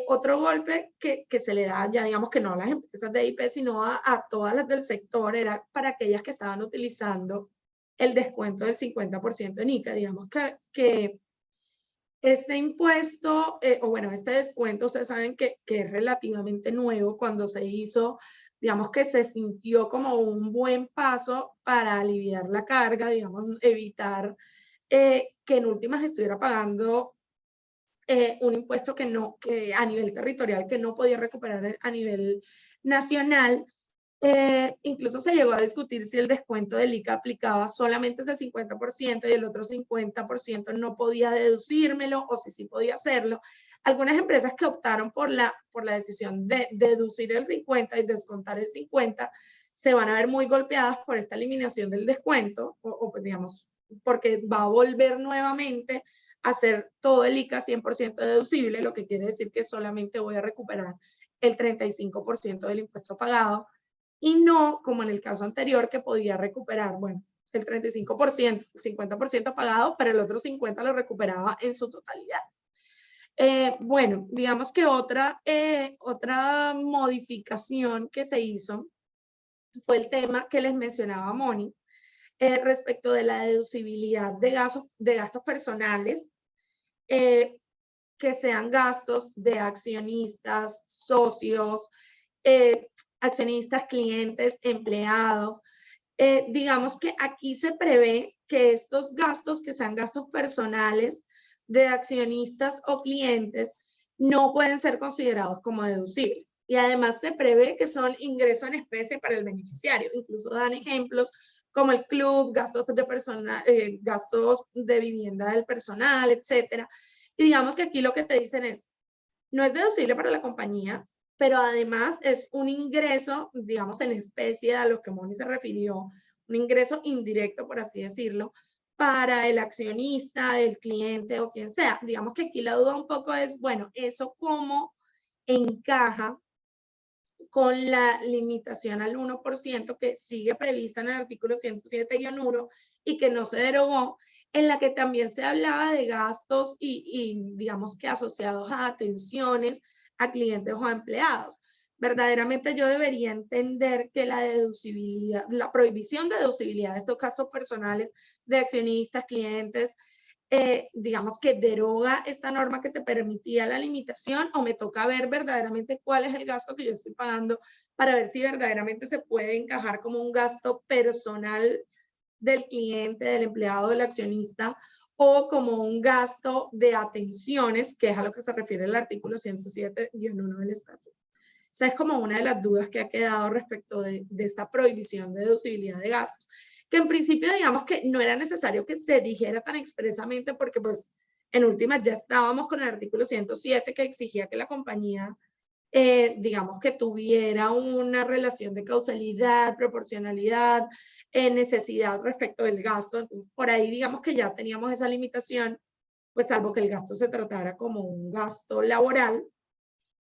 Otro golpe que se le da, ya digamos que no a las empresas de IP, sino a todas las del sector, era para aquellas que estaban utilizando el descuento del 50% en ICA. Digamos que este impuesto, o bueno, este descuento, ustedes saben que es relativamente nuevo. Cuando se hizo, digamos que se sintió como un buen paso para aliviar la carga, digamos, evitar que en últimas estuviera pagando un impuesto que a nivel territorial que no podía recuperar a nivel nacional. Incluso se llegó a discutir si el descuento del ICA aplicaba solamente ese 50% y el otro 50% no podía deducírmelo, o si sí podía hacerlo. Algunas empresas que optaron por la decisión de deducir el 50 y descontar el 50 se van a ver muy golpeadas por esta eliminación del descuento, o pues digamos, porque va a volver nuevamente a hacer todo el ICA 100% deducible, lo que quiere decir que solamente voy a recuperar el 35% del impuesto pagado, y no como en el caso anterior que podía recuperar, bueno, el 35%, el 50% pagado, pero el otro 50% lo recuperaba en su totalidad. Bueno, digamos que otra modificación que se hizo fue el tema que les mencionaba Moni, respecto de la deducibilidad de gastos personales, que sean gastos de accionistas, socios, accionistas, clientes, empleados. Digamos que aquí se prevé que estos gastos, que sean gastos personales de accionistas o clientes, no pueden ser considerados como deducibles. Y además se prevé que son ingresos en especie para el beneficiario. Incluso dan ejemplos como el club, gastos de personal, gastos de vivienda del personal, etcétera. Y digamos que aquí lo que te dicen es, no es deducible para la compañía, pero además es un ingreso, digamos, en especie a lo que Moni se refirió, un ingreso indirecto, por así decirlo, para el accionista, el cliente o quien sea. Digamos que aquí la duda un poco es, bueno, ¿eso cómo encaja con la limitación al 1% que sigue prevista en el artículo 107-1 y que no se derogó, en la que también se hablaba de gastos y digamos que asociados a atenciones a clientes o a empleados? Verdaderamente yo debería entender que la deducibilidad, la prohibición de deducibilidad de estos casos personales de accionistas, clientes, digamos que deroga esta norma que te permitía la limitación, o me toca ver verdaderamente cuál es el gasto que yo estoy pagando para ver si verdaderamente se puede encajar como un gasto personal del cliente, del empleado, del accionista, o como un gasto de atenciones, que es a lo que se refiere el artículo 107-1 del estatuto. Esa es como una de las dudas que ha quedado respecto de esta prohibición de deducibilidad de gastos, que en principio digamos que no era necesario que se dijera tan expresamente, porque pues en últimas ya estábamos con el artículo 107 que exigía que la compañía, digamos que tuviera una relación de causalidad, proporcionalidad, necesidad respecto del gasto. Entonces por ahí digamos que ya teníamos esa limitación, pues salvo que el gasto se tratara como un gasto laboral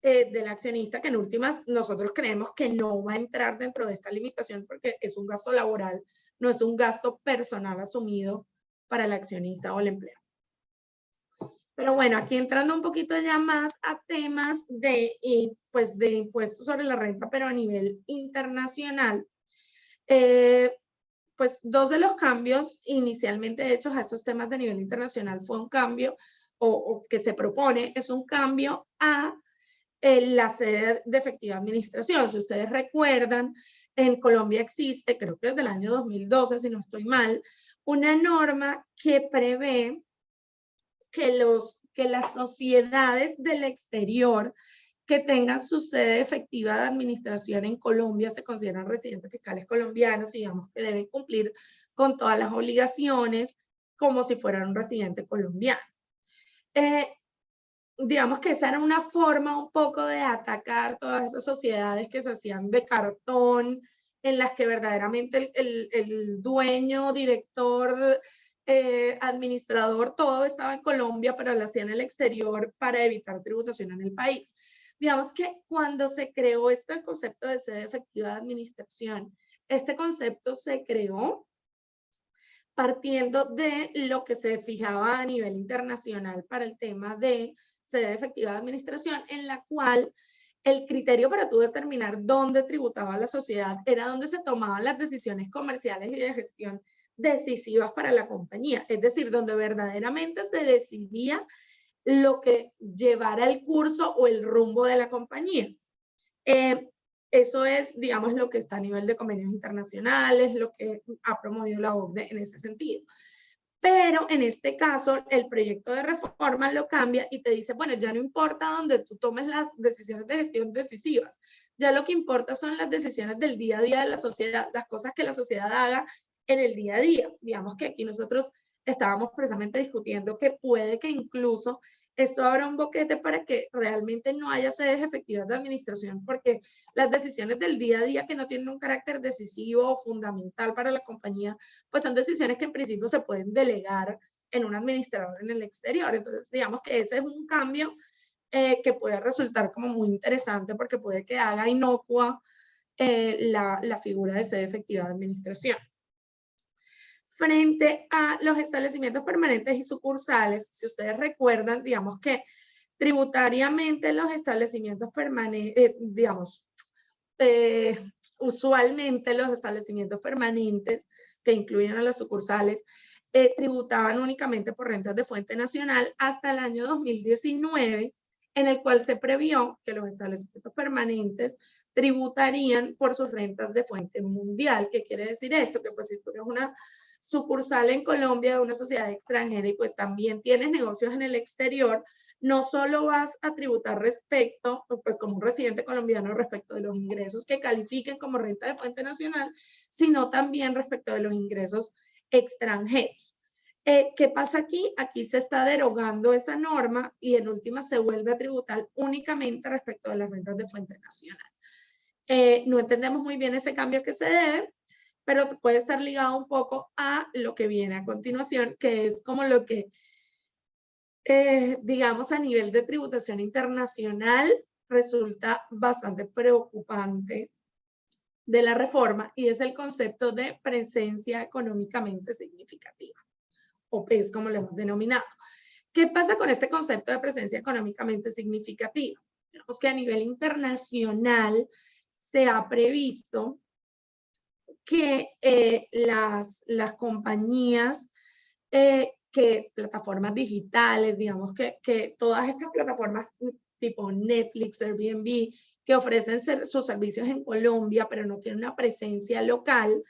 del accionista, que en últimas nosotros creemos que no va a entrar dentro de esta limitación porque es un gasto laboral, no es un gasto personal asumido para el accionista o el empleado. Pero bueno, aquí entrando un poquito ya más a temas pues de impuestos sobre la renta, pero a nivel internacional, pues dos de los cambios inicialmente hechos a estos temas de nivel internacional fue un cambio, o que se propone, es un cambio a la sede de efectiva administración. Si ustedes recuerdan, en Colombia existe, creo que desde el año 2012, si no estoy mal, una norma que prevé que las sociedades del exterior que tengan su sede efectiva de administración en Colombia se consideran residentes fiscales colombianos y digamos que deben cumplir con todas las obligaciones como si fueran un residente colombiano. Digamos que esa era una forma un poco de atacar todas esas sociedades que se hacían de cartón, en las que verdaderamente el dueño, director, administrador, todo estaba en Colombia, pero lo hacía en el exterior para evitar tributación en el país. Digamos que cuando se creó este concepto de sede efectiva de administración, este concepto se creó partiendo de lo que se fijaba a nivel internacional para el tema de sede efectiva de administración, en la cual el criterio para tú determinar dónde tributaba la sociedad era dónde se tomaban las decisiones comerciales y de gestión decisivas para la compañía, es decir, donde verdaderamente se decidía lo que llevara el curso o el rumbo de la compañía. Eso es, digamos, lo que está a nivel de convenios internacionales, lo que ha promovido la OCDE en ese sentido. Pero en este caso, el proyecto de reforma lo cambia y te dice, bueno, ya no importa donde tú tomes las decisiones de gestión decisivas, ya lo que importa son las decisiones del día a día de la sociedad, las cosas que la sociedad haga en el día a día. Digamos que aquí nosotros estábamos precisamente discutiendo que puede que incluso esto abra un boquete para que realmente no haya sedes efectivas de administración, porque las decisiones del día a día que no tienen un carácter decisivo o fundamental para la compañía, pues son decisiones que en principio se pueden delegar en un administrador en el exterior. Entonces, digamos que ese es un cambio que puede resultar como muy interesante porque puede que haga inocua la figura de sede efectiva de administración. Frente a los establecimientos permanentes y sucursales, si ustedes recuerdan, digamos que tributariamente los establecimientos permanentes, usualmente los establecimientos permanentes que incluyen a las sucursales tributaban únicamente por rentas de fuente nacional hasta el año 2019, en el cual se previó que los establecimientos permanentes tributarían por sus rentas de fuente mundial. ¿Qué quiere decir esto? Que pues si tú eres una sucursal en Colombia de una sociedad extranjera y pues también tienes negocios en el exterior, no solo vas a tributar respecto, pues como un residente colombiano, respecto de los ingresos que califiquen como renta de fuente nacional, sino también respecto de los ingresos extranjeros. ¿Qué pasa aquí? Aquí se está derogando esa norma y en última se vuelve a tributar únicamente respecto de las rentas de fuente nacional. No entendemos muy bien ese cambio que se debe, pero puede estar ligado un poco a lo que viene a continuación, que es como lo que, digamos, a nivel de tributación internacional resulta bastante preocupante de la reforma, y es el concepto de presencia económicamente significativa, o PES como lo hemos denominado. ¿Qué pasa con este concepto de presencia económicamente significativa? Digamos que a nivel internacional se ha previsto que las compañías, plataformas digitales, digamos que todas estas plataformas tipo Netflix, Airbnb, que ofrecen sus servicios en Colombia, pero no tienen una presencia local,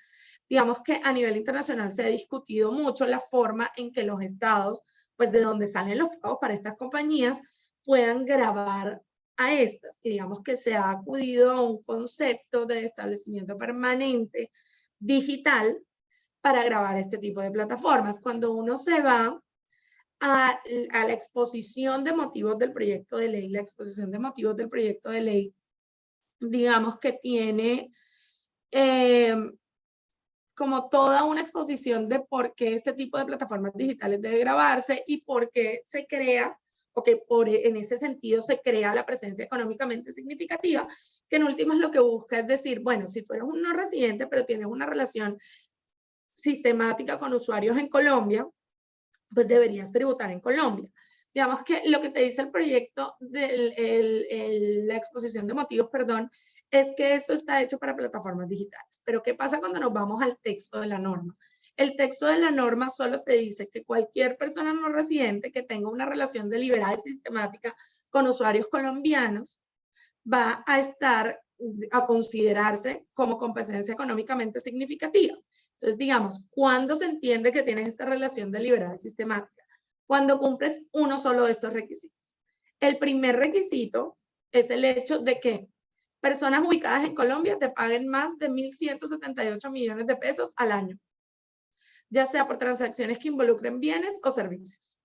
digamos que a nivel internacional se ha discutido mucho la forma en que los estados, pues de donde salen los pagos para estas compañías, puedan gravar a estas. Y digamos que se ha acudido a un concepto de establecimiento permanente digital para grabar este tipo de plataformas. Cuando uno se va a la exposición de motivos del proyecto de ley, la exposición de motivos del proyecto de ley, digamos que tiene como toda una exposición de por qué este tipo de plataformas digitales debe grabarse y por qué se crea, o que en ese sentido se crea la presencia económicamente significativa, que en últimas lo que busca es decir, bueno, si tú eres un no residente, pero tienes una relación sistemática con usuarios en Colombia, pues deberías tributar en Colombia. Digamos que lo que te dice el proyecto de la exposición de motivos, perdón, es que esto está hecho para plataformas digitales. Pero ¿qué pasa cuando nos vamos al texto de la norma? El texto de la norma solo te dice que cualquier persona no residente que tenga una relación deliberada y sistemática con usuarios colombianos va a considerarse como competencia económicamente significativa. Entonces, digamos, ¿cuándo se entiende que tienes esta relación deliberada y sistemática? Cuando cumples uno solo de estos requisitos. El primer requisito es el hecho de que personas ubicadas en Colombia te paguen más de 1.178 millones de pesos al año, ya sea por transacciones que involucren bienes o servicios.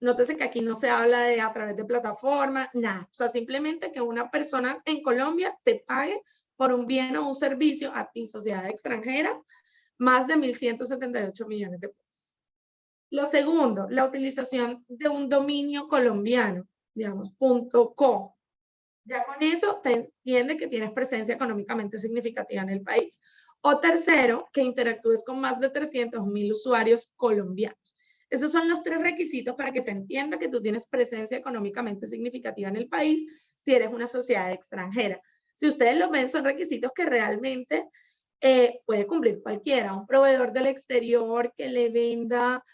Nótese que aquí no se habla de a través de plataforma, nada. O sea, simplemente que una persona en Colombia te pague por un bien o un servicio a ti, sociedad extranjera, más de 1.178 millones de pesos. Lo segundo, la utilización de un dominio colombiano, digamos, .co. Ya con eso te entiende que tienes presencia económicamente significativa en el país. O tercero, que interactúes con más de 300.000 usuarios colombianos. Esos son los tres requisitos para que se entienda que tú tienes presencia económicamente significativa en el país si eres una sociedad extranjera. Si ustedes lo ven, son requisitos que realmente puede cumplir cualquiera. Un proveedor del exterior que le venda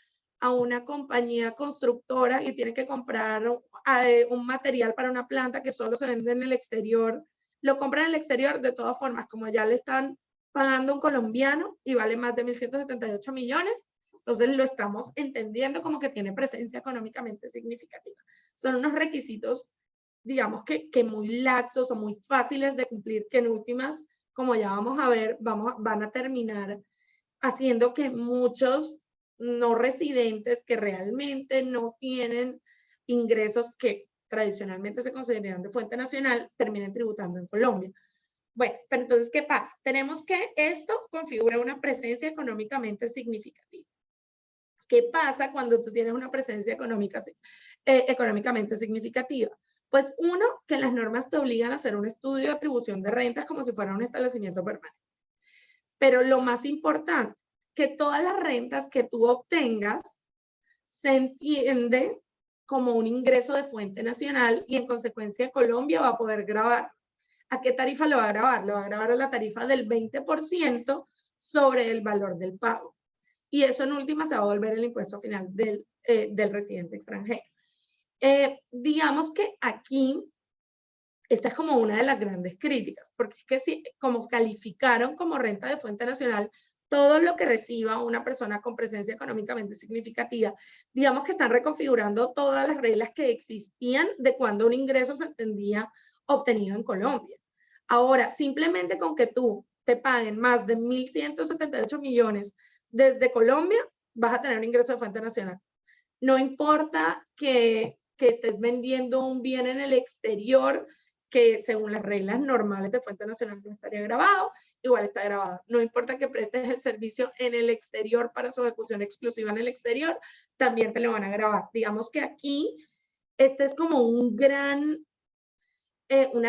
a una compañía constructora y tiene que comprar un material para una planta que solo se vende en el exterior, lo compran en el exterior de todas formas, como ya le están pagando un colombiano y vale más de 1.178 millones, entonces lo estamos entendiendo como que tiene presencia económicamente significativa. Son unos requisitos, digamos que muy laxos o muy fáciles de cumplir, que en últimas, como ya vamos a ver, van a terminar haciendo que muchos no residentes que realmente no tienen ingresos que tradicionalmente se consideran de fuente nacional terminen tributando en Colombia. Bueno, pero entonces, ¿qué pasa? Tenemos que esto configura una presencia económicamente significativa. ¿Qué pasa cuando tú tienes una presencia económicamente significativa? Pues uno, que las normas te obligan a hacer un estudio de atribución de rentas como si fuera un establecimiento permanente. Pero lo más importante, que todas las rentas que tú obtengas se entiende como un ingreso de fuente nacional y en consecuencia Colombia va a poder grabar. ¿A qué tarifa lo va a grabar? Lo va a grabar a la tarifa del 20% sobre el valor del pago. Y eso en última se va a volver el impuesto final del residente extranjero. Digamos que aquí, esta es como una de las grandes críticas, porque es que si, como calificaron como renta de fuente nacional todo lo que reciba una persona con presencia económicamente significativa, digamos que están reconfigurando todas las reglas que existían de cuando un ingreso se entendía obtenido en Colombia. Ahora, simplemente con que tú te paguen más de 1.178 millones desde Colombia, vas a tener un ingreso de fuente nacional. No importa que estés vendiendo un bien en el exterior, que según las reglas normales de fuente nacional no estaría grabado, igual está grabado. No importa que prestes el servicio en el exterior para su ejecución exclusiva en el exterior, también te lo van a grabar. Digamos que aquí este es como una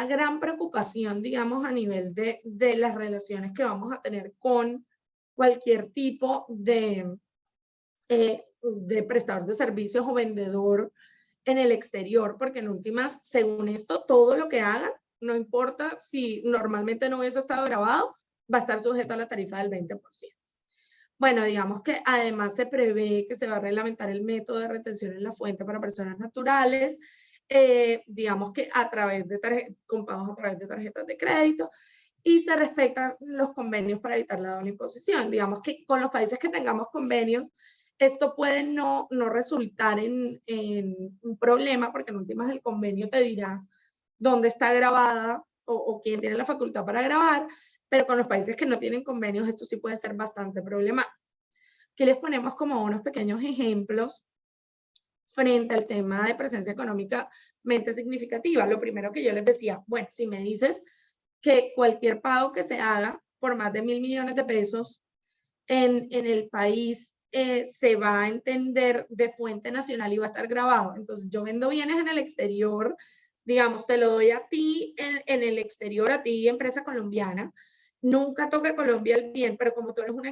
gran preocupación, digamos, a nivel de las relaciones que vamos a tener con cualquier tipo de prestador de servicios o vendedor en el exterior, porque en últimas, según esto, todo lo que hagan, no importa si normalmente no hubiese estado grabado, va a estar sujeto a la tarifa del 20%. Bueno, digamos que además se prevé que se va a reglamentar el método de retención en la fuente para personas naturales, digamos que con pagos a través de tarjetas de crédito, y se respetan los convenios para evitar la doble imposición. Digamos que con los países que tengamos convenios, esto puede no resultar en un problema, porque en últimas el convenio te dirá dónde está grabada o quién tiene la facultad para grabar, pero con los países que no tienen convenios esto sí puede ser bastante problemático. Aquí les ponemos como unos pequeños ejemplos frente al tema de presencia económicamente significativa. Lo primero que yo les decía, bueno, si me dices que cualquier pago que se haga por más de 1.000 millones de pesos en el país se va a entender de fuente nacional y va a estar grabado. Entonces, yo vendo bienes en el exterior, digamos, te lo doy a ti en el exterior, a ti, empresa colombiana. Nunca toque Colombia el bien, pero como tú eres una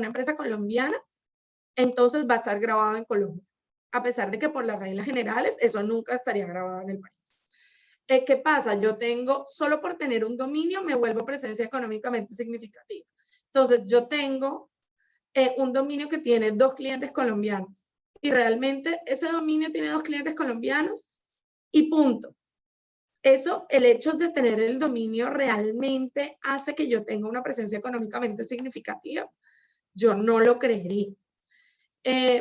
empresa colombiana, entonces va a estar grabado en Colombia. A pesar de que por las reglas generales, eso nunca estaría grabado en el país. ¿Qué pasa? Yo tengo, solo por tener un dominio, me vuelvo presencia económicamente significativa. Entonces, yo tengo un dominio que tiene 2 clientes colombianos y realmente ese dominio tiene 2 clientes colombianos y punto. Eso, el hecho de tener el dominio realmente hace que yo tenga una presencia económicamente significativa. Yo no lo creería.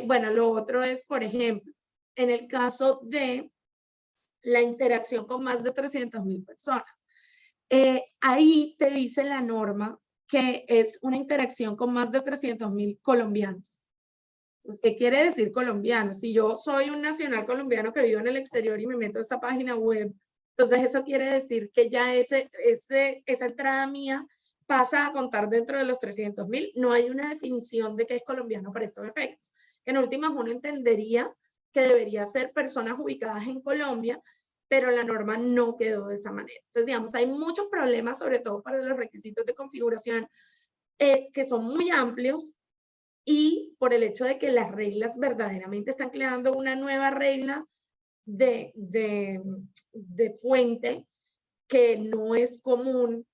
Bueno, lo otro es, por ejemplo, en el caso de la interacción con más de 300.000 personas. Ahí te dice la norma que es una interacción con más de 300.000 colombianos. ¿Qué quiere decir colombianos? Si yo soy un nacional colombiano que vivo en el exterior y me meto a esta página web, entonces eso quiere decir que ya esa entrada mía pasa a contar dentro de los 300.000. No hay una definición de qué es colombiano para estos efectos. En últimas, uno entendería que debería ser personas ubicadas en Colombia, pero la norma no quedó de esa manera. Entonces, digamos, hay muchos problemas, sobre todo para los requisitos de configuración, que son muy amplios, y por el hecho de que las reglas verdaderamente están creando una nueva regla de fuente que no es común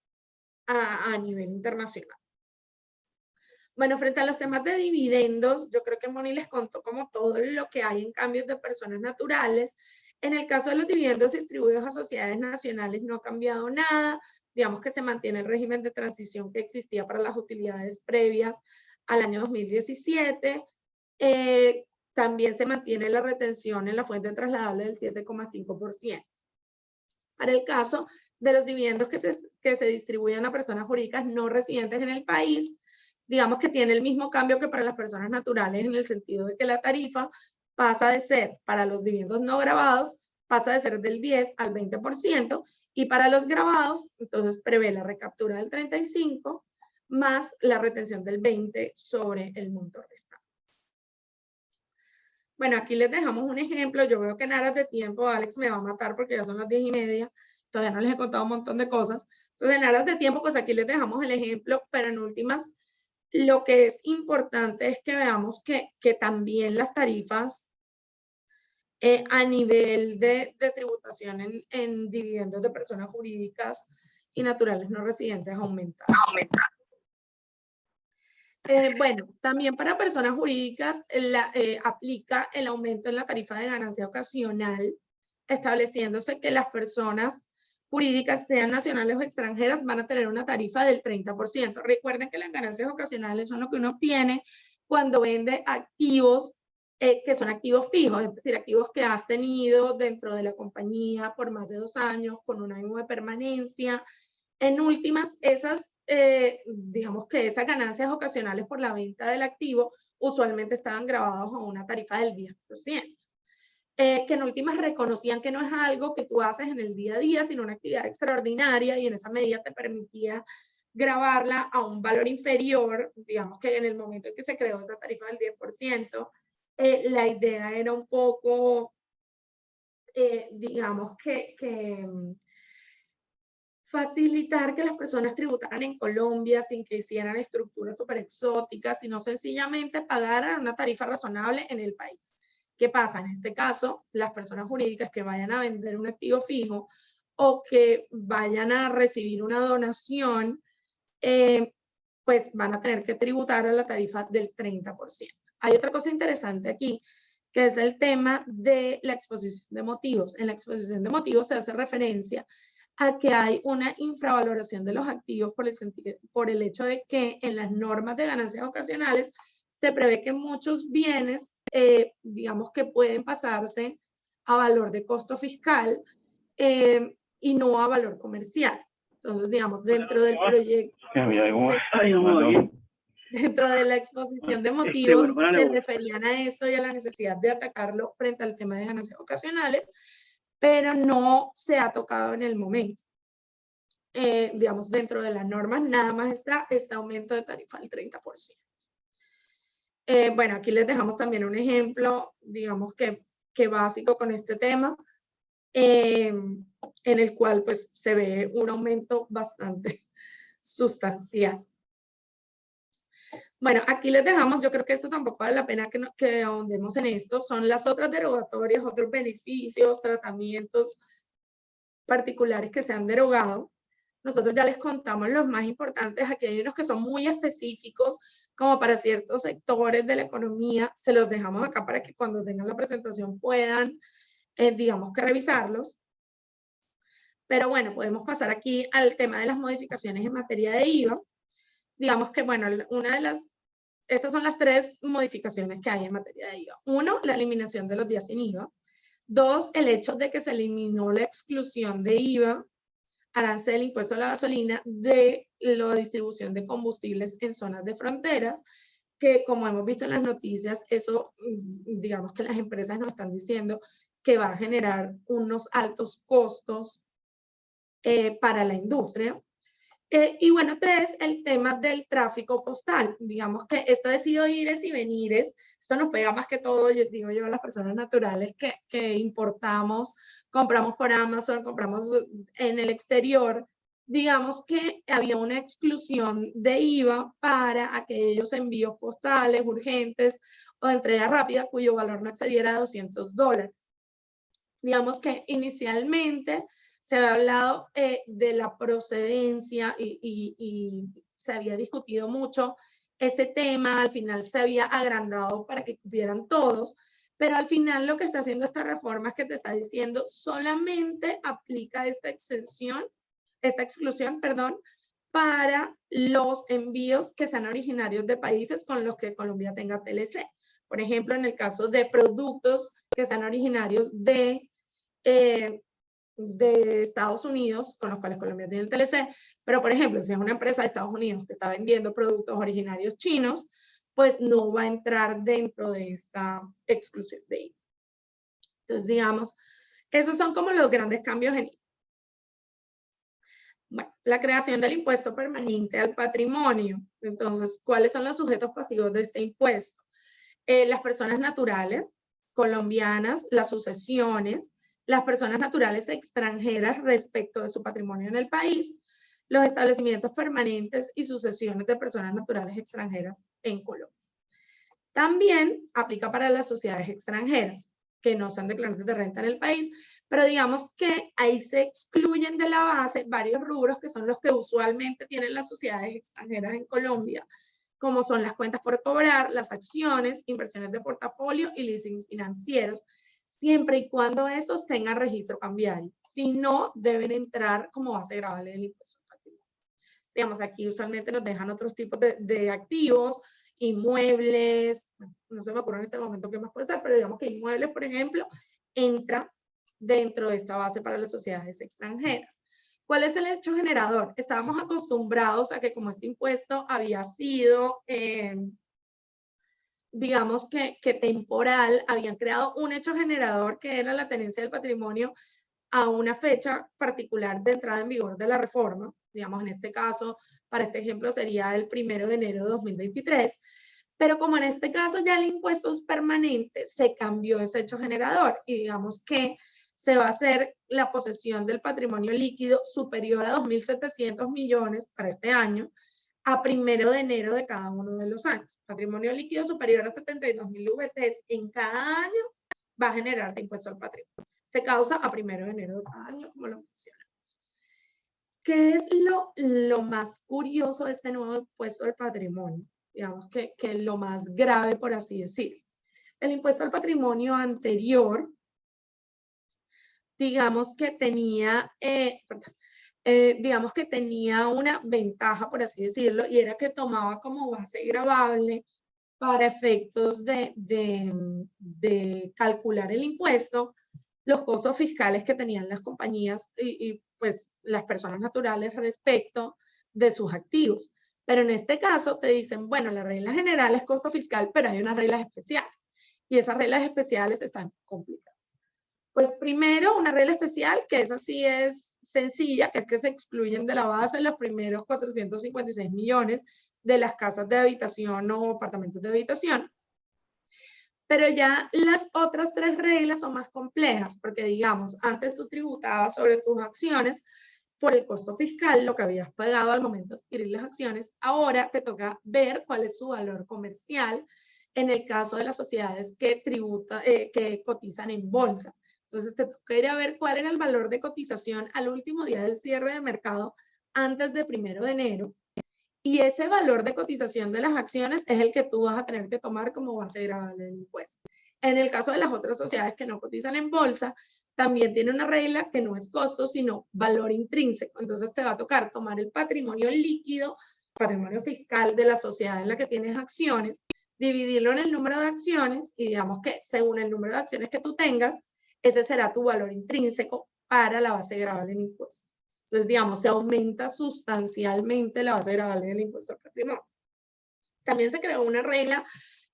a nivel internacional. Bueno, frente a los temas de dividendos, yo creo que Moni les contó como todo lo que hay en cambios de personas naturales. En el caso de los dividendos distribuidos a sociedades nacionales no ha cambiado nada. Digamos que se mantiene el régimen de transición que existía para las utilidades previas al año 2017. También se mantiene la retención en la fuente trasladable del 7,5%. Para el caso de los dividendos que se distribuyen a personas jurídicas no residentes en el país, digamos que tiene el mismo cambio que para las personas naturales, en el sentido de que la tarifa pasa de ser, para los dividendos no grabados, pasa de ser del 10 al 20%, y para los grabados, entonces prevé la recaptura del 35% más la retención del 20% sobre el monto restante. Bueno, aquí les dejamos un ejemplo. Yo veo que en aras de tiempo, Alex me va a matar porque ya son las 10:30. Todavía no les he contado un montón de cosas. Entonces, en aras de tiempo, pues aquí les dejamos el ejemplo, pero en últimas, lo que es importante es que veamos que también las tarifas a nivel de tributación en dividendos de personas jurídicas y naturales no residentes aumentan. Bueno, también para personas jurídicas aplica el aumento en la tarifa de ganancia ocasional, estableciéndose que las personas jurídicas, sean nacionales o extranjeras, van a tener una tarifa del 30%. Recuerden que las ganancias ocasionales son lo que uno obtiene cuando vende activos que son activos fijos, es decir, activos que has tenido dentro de la compañía por más de 2 años, con un año de permanencia. En últimas, digamos que esas ganancias ocasionales por la venta del activo usualmente estaban grabados a una tarifa del 10%. Que en últimas reconocían que no es algo que tú haces en el día a día, sino una actividad extraordinaria, y en esa medida te permitía grabarla a un valor inferior, digamos que en el momento en que se creó esa tarifa del 10%, la idea era un poco, digamos que facilitar que las personas tributaran en Colombia sin que hicieran estructuras súper exóticas, sino sencillamente pagaran una tarifa razonable en el país. ¿Qué pasa? En este caso, las personas jurídicas que vayan a vender un activo fijo o que vayan a recibir una donación, pues van a tener que tributar a la tarifa del 30%. Hay otra cosa interesante aquí, que es el tema de la exposición de motivos. En la exposición de motivos se hace referencia a que hay una infravaloración de los activos por el hecho de que en las normas de ganancias ocasionales se prevé que muchos bienes, digamos que pueden pasarse a valor de costo fiscal y no a valor comercial. Entonces, digamos, dentro del proyecto, dentro de la exposición de motivos, se referían a esto y a la necesidad de atacarlo frente al tema de ganancias ocasionales, pero no se ha tocado en el momento. Digamos, dentro de las normas nada más está este aumento de tarifa del 30%. Bueno, aquí les dejamos también un ejemplo, digamos que básico con este tema, en el cual pues se ve un aumento bastante sustancial. Bueno, aquí les dejamos, yo creo que esto tampoco vale la pena que ahondemos en esto, son las otras derogatorias, otros beneficios, tratamientos particulares que se han derogado. Nosotros ya les contamos los más importantes, aquí hay unos que son muy específicos, como para ciertos sectores de la economía, se los dejamos acá para que cuando tengan la presentación puedan, digamos que revisarlos. Pero bueno, podemos pasar aquí al tema de las modificaciones en materia de IVA. Digamos que, bueno, estas son las 3 modificaciones que hay en materia de IVA. 1, la eliminación de los días sin IVA. 2, el hecho de que se eliminó la exclusión de IVA, arancel, impuesto a la gasolina, de la distribución de combustibles en zonas de frontera, que como hemos visto en las noticias, eso, digamos que las empresas nos están diciendo que va a generar unos altos costos para la industria. Y bueno, 3, el tema del tráfico postal. Digamos que esto de ires y venires, esto nos pega más que todo, yo digo yo, a las personas naturales que importamos, compramos por Amazon, compramos en el exterior. Digamos que había una exclusión de IVA para aquellos envíos postales urgentes o de entrega rápida cuyo valor no excediera $200. Digamos que inicialmente se había hablado de la procedencia y se había discutido mucho ese tema, al final se había agrandado para que cupieran todos, pero al final lo que está haciendo esta reforma es que te está diciendo solamente aplica esta exclusión, para los envíos que sean originarios de países con los que Colombia tenga TLC. Por ejemplo, en el caso de productos que sean originarios de Estados Unidos, con los cuales Colombia tiene el TLC, pero por ejemplo, si es una empresa de Estados Unidos que está vendiendo productos originarios chinos, pues no va a entrar dentro de esta exclusión de IVA. Entonces, digamos, esos son como los grandes cambios en IVA. Bueno, la creación del impuesto permanente al patrimonio. Entonces, ¿cuáles son los sujetos pasivos de este impuesto? Las personas naturales, colombianas, las sucesiones, las personas naturales extranjeras respecto de su patrimonio en el país, los establecimientos permanentes y sucesiones de personas naturales extranjeras en Colombia. También aplica para las sociedades extranjeras que no sean declarantes de renta en el país, pero digamos que ahí se excluyen de la base varios rubros que son los que usualmente tienen las sociedades extranjeras en Colombia, como son las cuentas por cobrar, las acciones, inversiones de portafolio y leasings financieros, siempre y cuando esos tengan registro cambiario. Si no, deben entrar como base gravable del impuesto al patrimonio. Digamos, aquí usualmente nos dejan otros tipos de activos, inmuebles, no se me ocurre en este momento qué más puede ser, pero digamos que inmuebles, por ejemplo, entra dentro de esta base para las sociedades extranjeras. ¿Cuál es el hecho generador? Estábamos acostumbrados a que como este impuesto había sido, digamos que temporal, habían creado un hecho generador que era la tenencia del patrimonio a una fecha particular de entrada en vigor de la reforma. Digamos, en este caso, para este ejemplo, sería el 1 de enero de 2023. Pero como en este caso ya el impuesto es permanente, se cambió ese hecho generador y digamos que se va a hacer la posesión del patrimonio líquido superior a 2.700 millones para este año a 1 de enero de cada uno de los años. Patrimonio líquido superior a 72.000 VTs en cada año va a generar impuesto al patrimonio. Se causa a 1 de enero de cada año, como lo mencionamos. ¿Qué es lo más curioso de este nuevo impuesto al patrimonio? Digamos que lo más grave, por así decir. El impuesto al patrimonio anterior, digamos que tenía, digamos que tenía una ventaja, por así decirlo, y era que tomaba como base gravable para efectos de calcular el impuesto, los costos fiscales que tenían las compañías y pues las personas naturales respecto de sus activos. Pero en este caso te dicen, bueno, la regla general es costo fiscal, pero hay unas reglas especiales. Y esas reglas especiales están complicadas. Pues primero, una regla especial, que esa sí es sencilla, que es que se excluyen de la base los primeros 456 millones de las casas de habitación o apartamentos de habitación. Pero ya las otras 3 reglas son más complejas, porque digamos, antes tú tributabas sobre tus acciones por el costo fiscal, lo que habías pagado al momento de adquirir las acciones. Ahora te toca ver cuál es su valor comercial en el caso de las sociedades que cotizan en bolsa. Entonces te toca ir a ver cuál era el valor de cotización al último día del cierre de mercado antes de 1 de enero. Y ese valor de cotización de las acciones es el que tú vas a tener que tomar como base gravable del impuesto. En el caso de las otras sociedades que no cotizan en bolsa, también tiene una regla que no es costo, sino valor intrínseco. Entonces te va a tocar tomar el patrimonio líquido, patrimonio fiscal de la sociedad en la que tienes acciones, dividirlo en el número de acciones y digamos que según el número de acciones que tú tengas, ese será tu valor intrínseco para la base gravable del impuesto. Entonces, digamos, se aumenta sustancialmente la base gravable del impuesto al patrimonio. También se creó una regla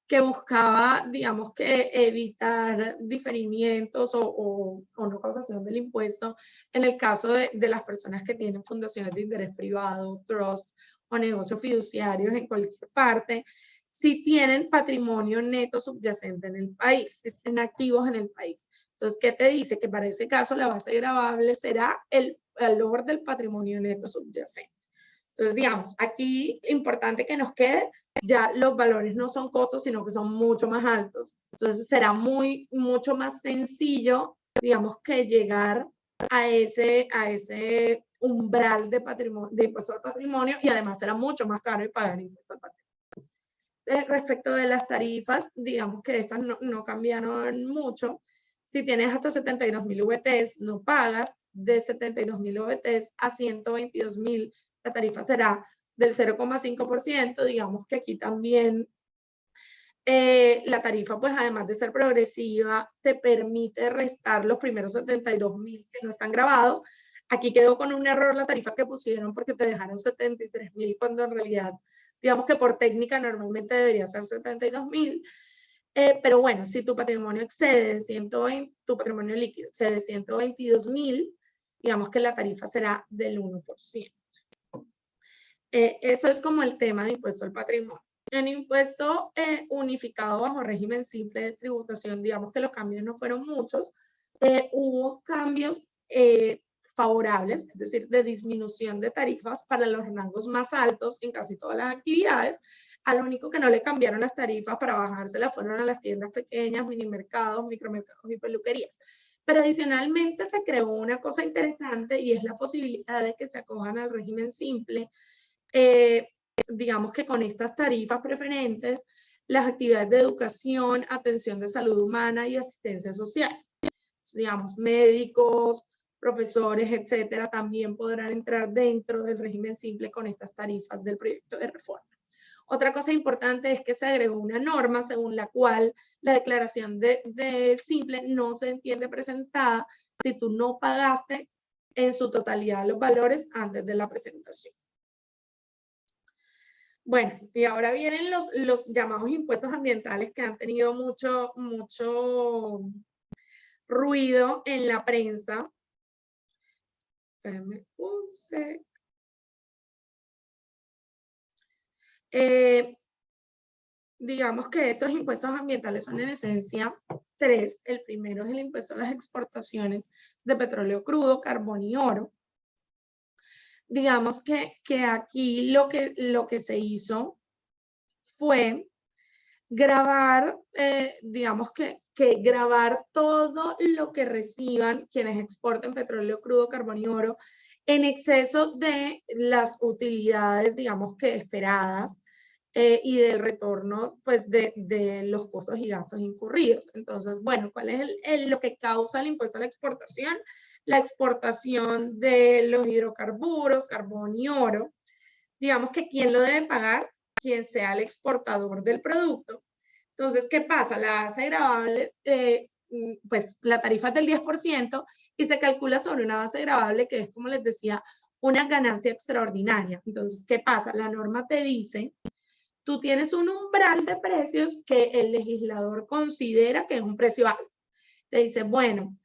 que buscaba, digamos, que evitar diferimientos o no causación del impuesto en el caso de las personas que tienen fundaciones de interés privado, trust o negocios fiduciarios en cualquier parte, si tienen patrimonio neto subyacente en el país, si tienen activos en el país. Entonces, ¿qué te dice? Que para ese caso la base gravable será el valor del patrimonio neto subyacente. Entonces, digamos, aquí importante que nos quede, ya los valores no son costos, sino que son mucho más altos. Entonces, será mucho más sencillo, digamos, que llegar a ese umbral de impuesto al patrimonio y además será mucho más caro el pagar impuesto al patrimonio. Respecto de las tarifas, digamos que estas no cambiaron mucho. Si tienes hasta 72.000 VTs, no pagas. De 72.000 VTs a 122.000, la tarifa será del 0,5%. Digamos que aquí también la tarifa, pues además de ser progresiva, te permite restar los primeros 72.000 que no están grabados. Aquí quedó con un error la tarifa que pusieron porque te dejaron 73.000 cuando en realidad, digamos que por técnica normalmente debería ser 72.000. Pero bueno, si tu patrimonio excede 120, tu patrimonio líquido excede 122.000, digamos que la tarifa será del 1%. Eso es como el tema de impuesto al patrimonio. En impuesto unificado bajo régimen simple de tributación, digamos que los cambios no fueron muchos. Hubo cambios favorables, es decir, de disminución de tarifas para los rangos más altos en casi todas las actividades. A lo único que no le cambiaron las tarifas para bajárselas fueron a las tiendas pequeñas, minimercados, micromercados y peluquerías. Pero adicionalmente se creó una cosa interesante y es la posibilidad de que se acojan al régimen simple. Digamos que con estas tarifas preferentes, las actividades de educación, atención de salud humana y asistencia social, digamos, médicos, profesores, etcétera, también podrán entrar dentro del régimen simple con estas tarifas del proyecto de reforma. Otra cosa importante es que se agregó una norma según la cual la declaración de simple no se entiende presentada si tú no pagaste en su totalidad los valores antes de la presentación. Bueno, y ahora vienen los llamados impuestos ambientales que han tenido mucho ruido en la prensa. Espérame un sec. Digamos que estos impuestos ambientales son en esencia tres. El primero es el impuesto a las exportaciones de petróleo crudo, carbón y oro. Digamos que aquí lo que se hizo fue grabar, digamos que grabar todo lo que reciban quienes exporten petróleo crudo, carbón y oro en exceso de las utilidades, digamos que esperadas, y del retorno, pues, de los costos y gastos incurridos. Entonces, bueno, ¿cuál es lo que causa el impuesto a la exportación? La exportación de los hidrocarburos, carbón y oro. Digamos que ¿quién lo debe pagar? Quien sea el exportador del producto. Entonces, ¿qué pasa? La base gravable, pues la tarifa es del 10% y se calcula sobre una base gravable que es, como les decía, una ganancia extraordinaria. Entonces, ¿qué pasa? La norma te dice, tú tienes un umbral de precios que el legislador considera que es un precio alto. Te dice, bueno,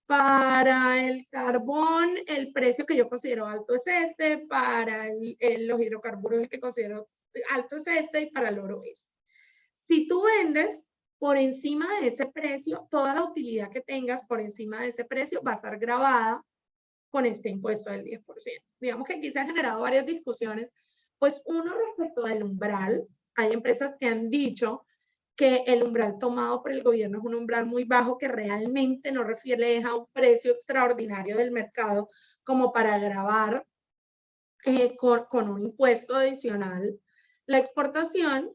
para el carbón, el precio que yo considero alto es este, para los hidrocarburos el que considero alto es este y para el oro este. Si tú vendes por encima de ese precio, toda la utilidad que tengas por encima de ese precio va a estar grabada con este impuesto del 10%. Digamos que aquí se han generado varias discusiones, pues uno respecto al umbral, hay empresas que han dicho que el umbral tomado por el gobierno es un umbral muy bajo que realmente no refiere a un precio extraordinario del mercado como para gravar con un impuesto adicional la exportación.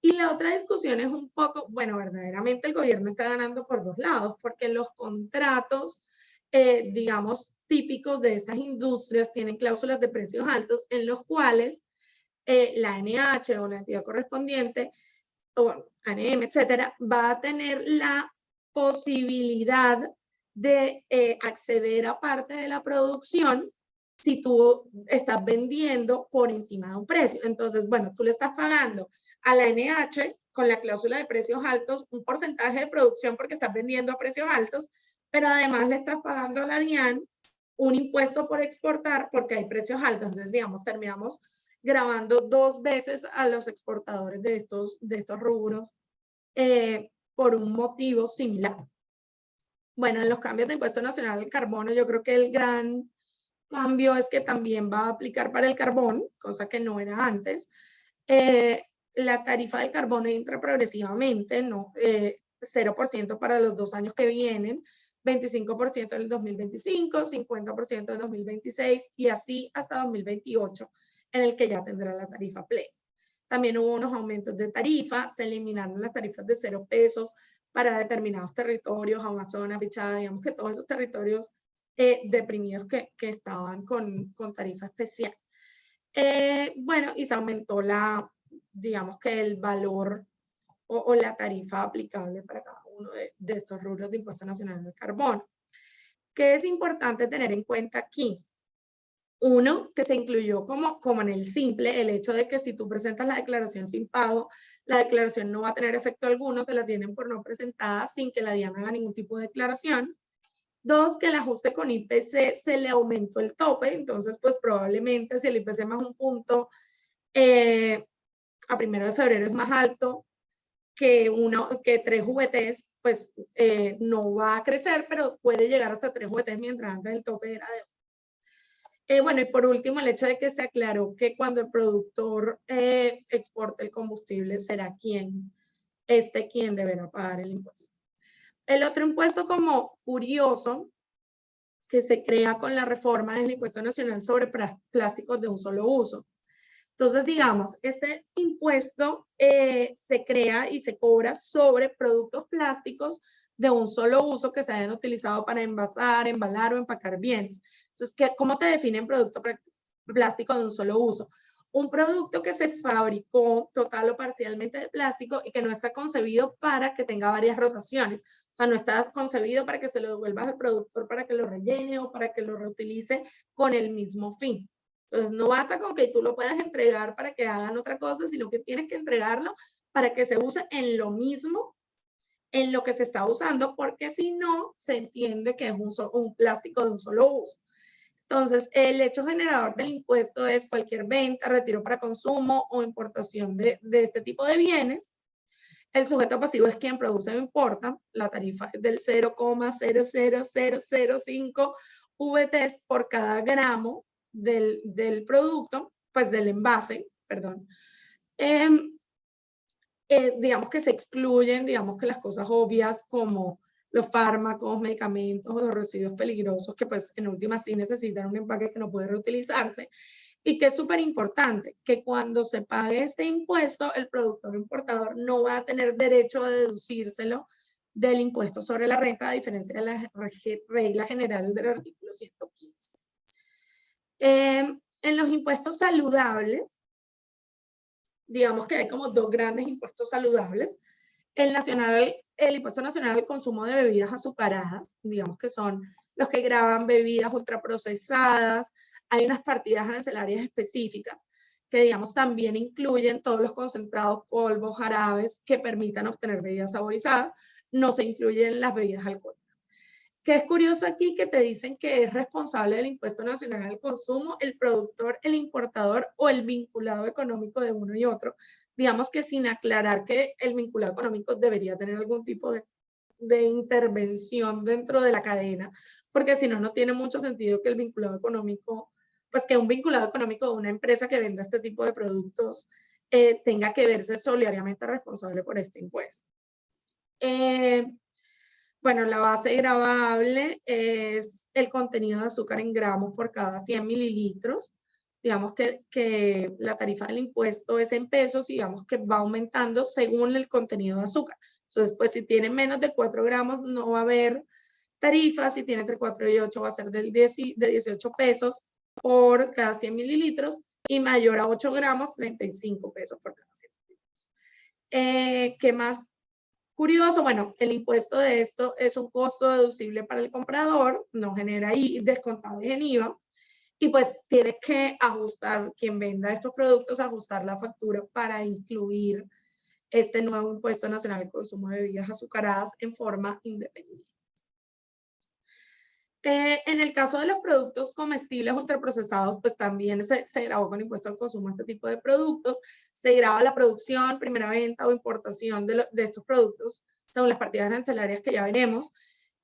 Y la otra discusión es un poco, bueno, verdaderamente el gobierno está ganando por dos lados, porque los contratos, digamos, típicos de estas industrias tienen cláusulas de precios altos en los cuales la ANH o la entidad correspondiente, o ANM, etcétera, va a tener la posibilidad de acceder a parte de la producción si tú estás vendiendo por encima de un precio. Entonces, bueno, tú le estás pagando a la ANH con la cláusula de precios altos un porcentaje de producción porque estás vendiendo a precios altos, pero además le estás pagando a la DIAN un impuesto por exportar porque hay precios altos. Entonces, digamos, terminamos grabando dos veces a los exportadores de estos rubros por un motivo similar. Bueno, en los cambios de impuesto nacional al carbono, yo creo que el gran cambio es que también va a aplicar para el carbón, cosa que no era antes. La tarifa del carbono entra progresivamente, ¿no? 0% para los 2 años que vienen, 25% en el 2025, 50% en el 2026 y así hasta 2028, en el que ya tendrá la tarifa plena. También hubo unos aumentos de tarifa, se eliminaron las tarifas de 0 pesos para determinados territorios, Amazonas, Bichada, digamos que todos esos territorios deprimidos que estaban con tarifa especial. Bueno, y se aumentó digamos que el valor o la tarifa aplicable para cada uno de estos rubros de impuesto nacional del carbono. ¿Qué es importante tener en cuenta aquí? Uno, que se incluyó como en el simple, el hecho de que si tú presentas la declaración sin pago, la declaración no va a tener efecto alguno, te la tienen por no presentada sin que la DIAN haga ningún tipo de declaración. Dos, que el ajuste con IPC se le aumentó el tope, entonces pues probablemente si el IPC más un punto a 1 de febrero es más alto que 3 VTs, pues no va a crecer, pero puede llegar hasta 3 VTs, mientras antes el tope era de bueno, y por último, el hecho de que se aclaró que cuando el productor exporte el combustible será quien deberá pagar el impuesto. El otro impuesto como curioso que se crea con la reforma del Impuesto Nacional sobre Plásticos de un Solo Uso. Entonces, digamos, este impuesto se crea y se cobra sobre productos plásticos de un solo uso que se hayan utilizado para envasar, embalar o empacar bienes. Entonces, ¿cómo te definen producto plástico de un solo uso? Un producto que se fabricó total o parcialmente de plástico y que no está concebido para que tenga varias rotaciones. O sea, no está concebido para que se lo devuelvas al productor para que lo rellene o para que lo reutilice con el mismo fin. Entonces, no basta con que tú lo puedas entregar para que hagan otra cosa, sino que tienes que entregarlo para que se use en lo mismo en lo que se está usando, porque si no, se entiende que es un plástico de un solo uso. Entonces, el hecho generador del impuesto es cualquier venta, retiro para consumo o importación de este tipo de bienes. El sujeto pasivo es quien produce o importa. La tarifa es del 0,00005 VTs por cada gramo del producto, pues del envase, perdón. Digamos que se excluyen, digamos que las cosas obvias como los fármacos, medicamentos o los residuos peligrosos que pues en última sí necesitan un empaque que no puede reutilizarse. Y que es súper importante que cuando se pague este impuesto, el productor o importador no va a tener derecho a deducírselo del impuesto sobre la renta, a diferencia de la regla general del artículo 115. En los impuestos saludables, digamos que hay como dos grandes impuestos saludables. El impuesto nacional al consumo de bebidas azucaradas, digamos que son los que gravan bebidas ultraprocesadas. Hay unas partidas arancelarias específicas que, digamos, también incluyen todos los concentrados, polvos, jarabes que permitan obtener bebidas saborizadas. No se incluyen las bebidas alcohólicas. Que es curioso aquí que te dicen que es responsable del impuesto nacional al consumo el productor, el importador o el vinculado económico de uno y otro. Digamos que sin aclarar que el vinculado económico debería tener algún tipo de intervención dentro de la cadena, porque si no, no tiene mucho sentido que el vinculado económico, pues que un vinculado económico de una empresa que venda este tipo de productos tenga que verse solidariamente responsable por este impuesto. Bueno, la base gravable es el contenido de azúcar en gramos por cada 100 mililitros. Digamos que la tarifa del impuesto es en pesos y digamos que va aumentando según el contenido de azúcar. Entonces, pues si tiene menos de 4 gramos no va a haber tarifa, si tiene entre 4 y 8 va a ser de 18 pesos por cada 100 mililitros y mayor a 8 gramos, 35 pesos por cada 100 mililitros. ¿Qué más? Curioso, bueno, el impuesto de esto es un costo deducible para el comprador, no genera descontables en IVA, y pues tienes que ajustar, quien venda estos productos, ajustar la factura para incluir este nuevo impuesto nacional al consumo de bebidas azucaradas en forma independiente. En el caso de los productos comestibles ultraprocesados, pues también se grabó con impuesto al consumo este tipo de productos. Se graba la producción, primera venta o importación de estos productos, según las partidas arancelarias que ya veremos.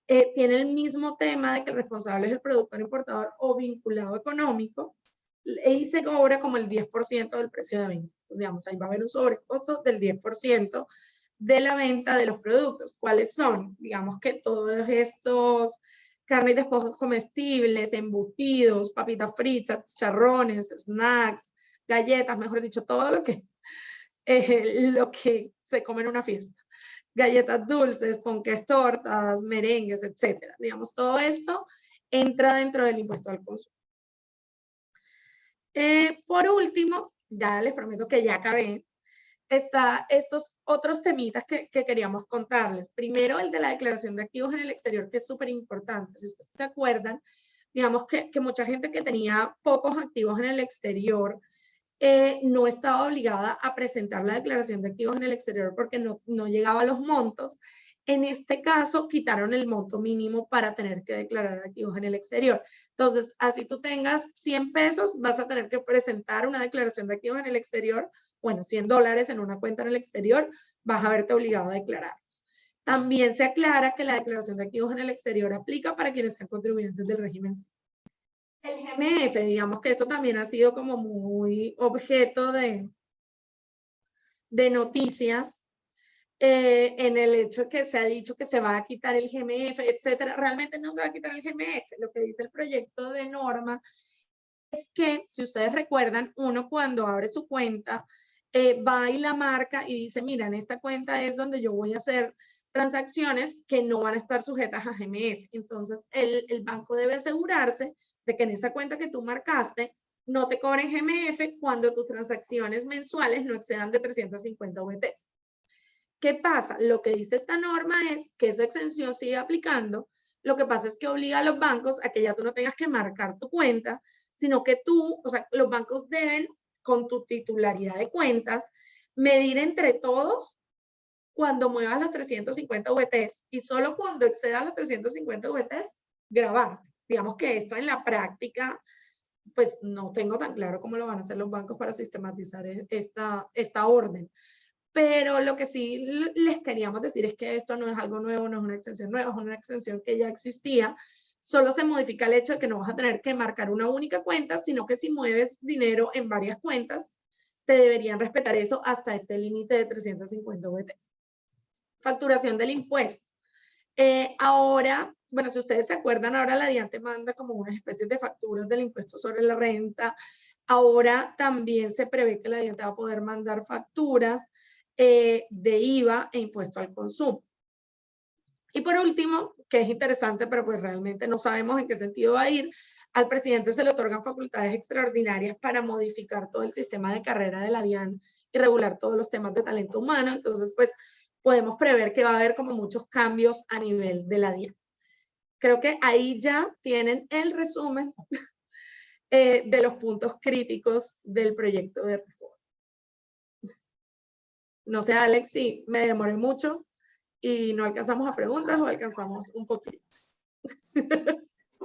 Tiene el mismo tema de que el responsable es el productor importador o vinculado económico y se cobra como el 10% del precio de venta. Digamos, ahí va a haber un sobrecosto del 10% de la venta de los productos. ¿Cuáles son? Digamos que todos estos carne y despojos comestibles, embutidos, papitas fritas, chicharrones, snacks, galletas, mejor dicho, todo lo que se come en una fiesta. Galletas dulces, ponques, tortas, merengues, etcétera. Digamos, todo esto entra dentro del impuesto al consumo. Por último, ya les prometo que ya acabé, está estos otros temitas que queríamos contarles. Primero, el de la declaración de activos en el exterior, que es súper importante. Si ustedes se acuerdan, digamos que mucha gente que tenía pocos activos en el exterior no estaba obligada a presentar la declaración de activos en el exterior porque no llegaba a los montos. En este caso, quitaron el monto mínimo para tener que declarar activos en el exterior. Entonces, así tú tengas 100 pesos, vas a tener que presentar una declaración de activos en el exterior bueno, $100 en una cuenta en el exterior, vas a verte obligado a declararlos. También se aclara que la declaración de activos en el exterior aplica para quienes sean contribuyentes del régimen. El GMF, digamos que esto también ha sido como muy objeto de noticias, en el hecho que se ha dicho que se va a quitar el GMF, etcétera. Realmente no se va a quitar el GMF. Lo que dice el proyecto de norma es que, si ustedes recuerdan, uno cuando abre su cuenta, va y la marca y dice, mira, en esta cuenta es donde yo voy a hacer transacciones que no van a estar sujetas a GMF. Entonces, el banco debe asegurarse de que en esa cuenta que tú marcaste no te cobren GMF cuando tus transacciones mensuales no excedan de 350 VTs. ¿Qué pasa? Lo que dice esta norma es que esa exención sigue aplicando. Lo que pasa es que obliga a los bancos a que ya tú no tengas que marcar tu cuenta, sino que tú, o sea, los bancos deben, con tu titularidad de cuentas, medir entre todos cuando muevas los 350 VTs y solo cuando excedas los 350 VTs, grabarte. Digamos que esto en la práctica, pues no tengo tan claro cómo lo van a hacer los bancos para sistematizar esta orden. Pero lo que sí les queríamos decir es que esto no es algo nuevo, no es una exención nueva, es una exención que ya existía. Solo se modifica el hecho de que no vas a tener que marcar una única cuenta, sino que si mueves dinero en varias cuentas, te deberían respetar eso hasta este límite de 350 VTs. Facturación del impuesto. Ahora, bueno, si ustedes se acuerdan, ahora la DIAN te manda como unas especies de facturas del impuesto sobre la renta. Ahora también se prevé que la DIAN te va a poder mandar facturas de IVA e impuesto al consumo. Y por último, que es interesante, pero pues realmente no sabemos en qué sentido va a ir, al presidente se le otorgan facultades extraordinarias para modificar todo el sistema de carrera de la DIAN y regular todos los temas de talento humano. Entonces, pues podemos prever que va a haber como muchos cambios a nivel de la DIAN. Creo que ahí ya tienen el resumen de los puntos críticos del proyecto de reforma. No sé, Alex, si me demoré mucho y no alcanzamos a preguntas o alcanzamos un poquito.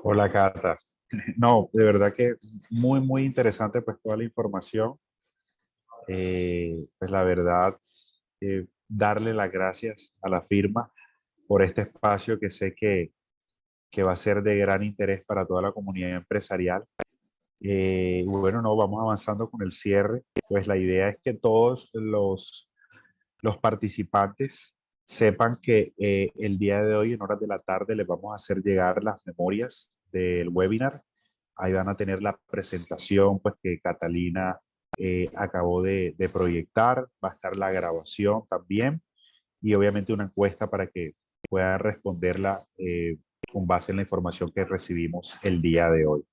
Hola, Cata. No, de verdad que muy, muy interesante pues toda la información. Pues la verdad, darle las gracias a la firma por este espacio que sé que va a ser de gran interés para toda la comunidad empresarial. Bueno, no, vamos avanzando con el cierre. Pues la idea es que todos los participantes sepan que el día de hoy, en horas de la tarde, les vamos a hacer llegar las memorias del webinar. Ahí van a tener la presentación pues, que Catalina acabó de proyectar. Va a estar la grabación también y obviamente una encuesta para que puedan responderla con base en la información que recibimos el día de hoy.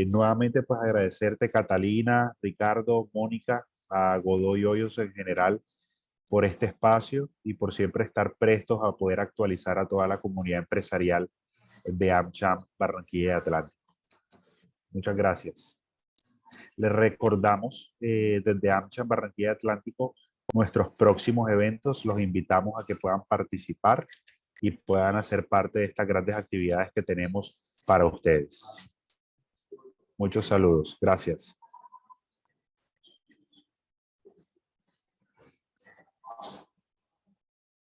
Nuevamente, pues agradecerte, Catalina, Ricardo, Mónica, a Godoy Hoyos en general por este espacio y por siempre estar prestos a poder actualizar a toda la comunidad empresarial de AmCham Barranquilla y Atlántico. Muchas gracias. Les recordamos desde AmCham Barranquilla y Atlántico nuestros próximos eventos. Los invitamos a que puedan participar y puedan hacer parte de estas grandes actividades que tenemos para ustedes. Muchos saludos. Gracias.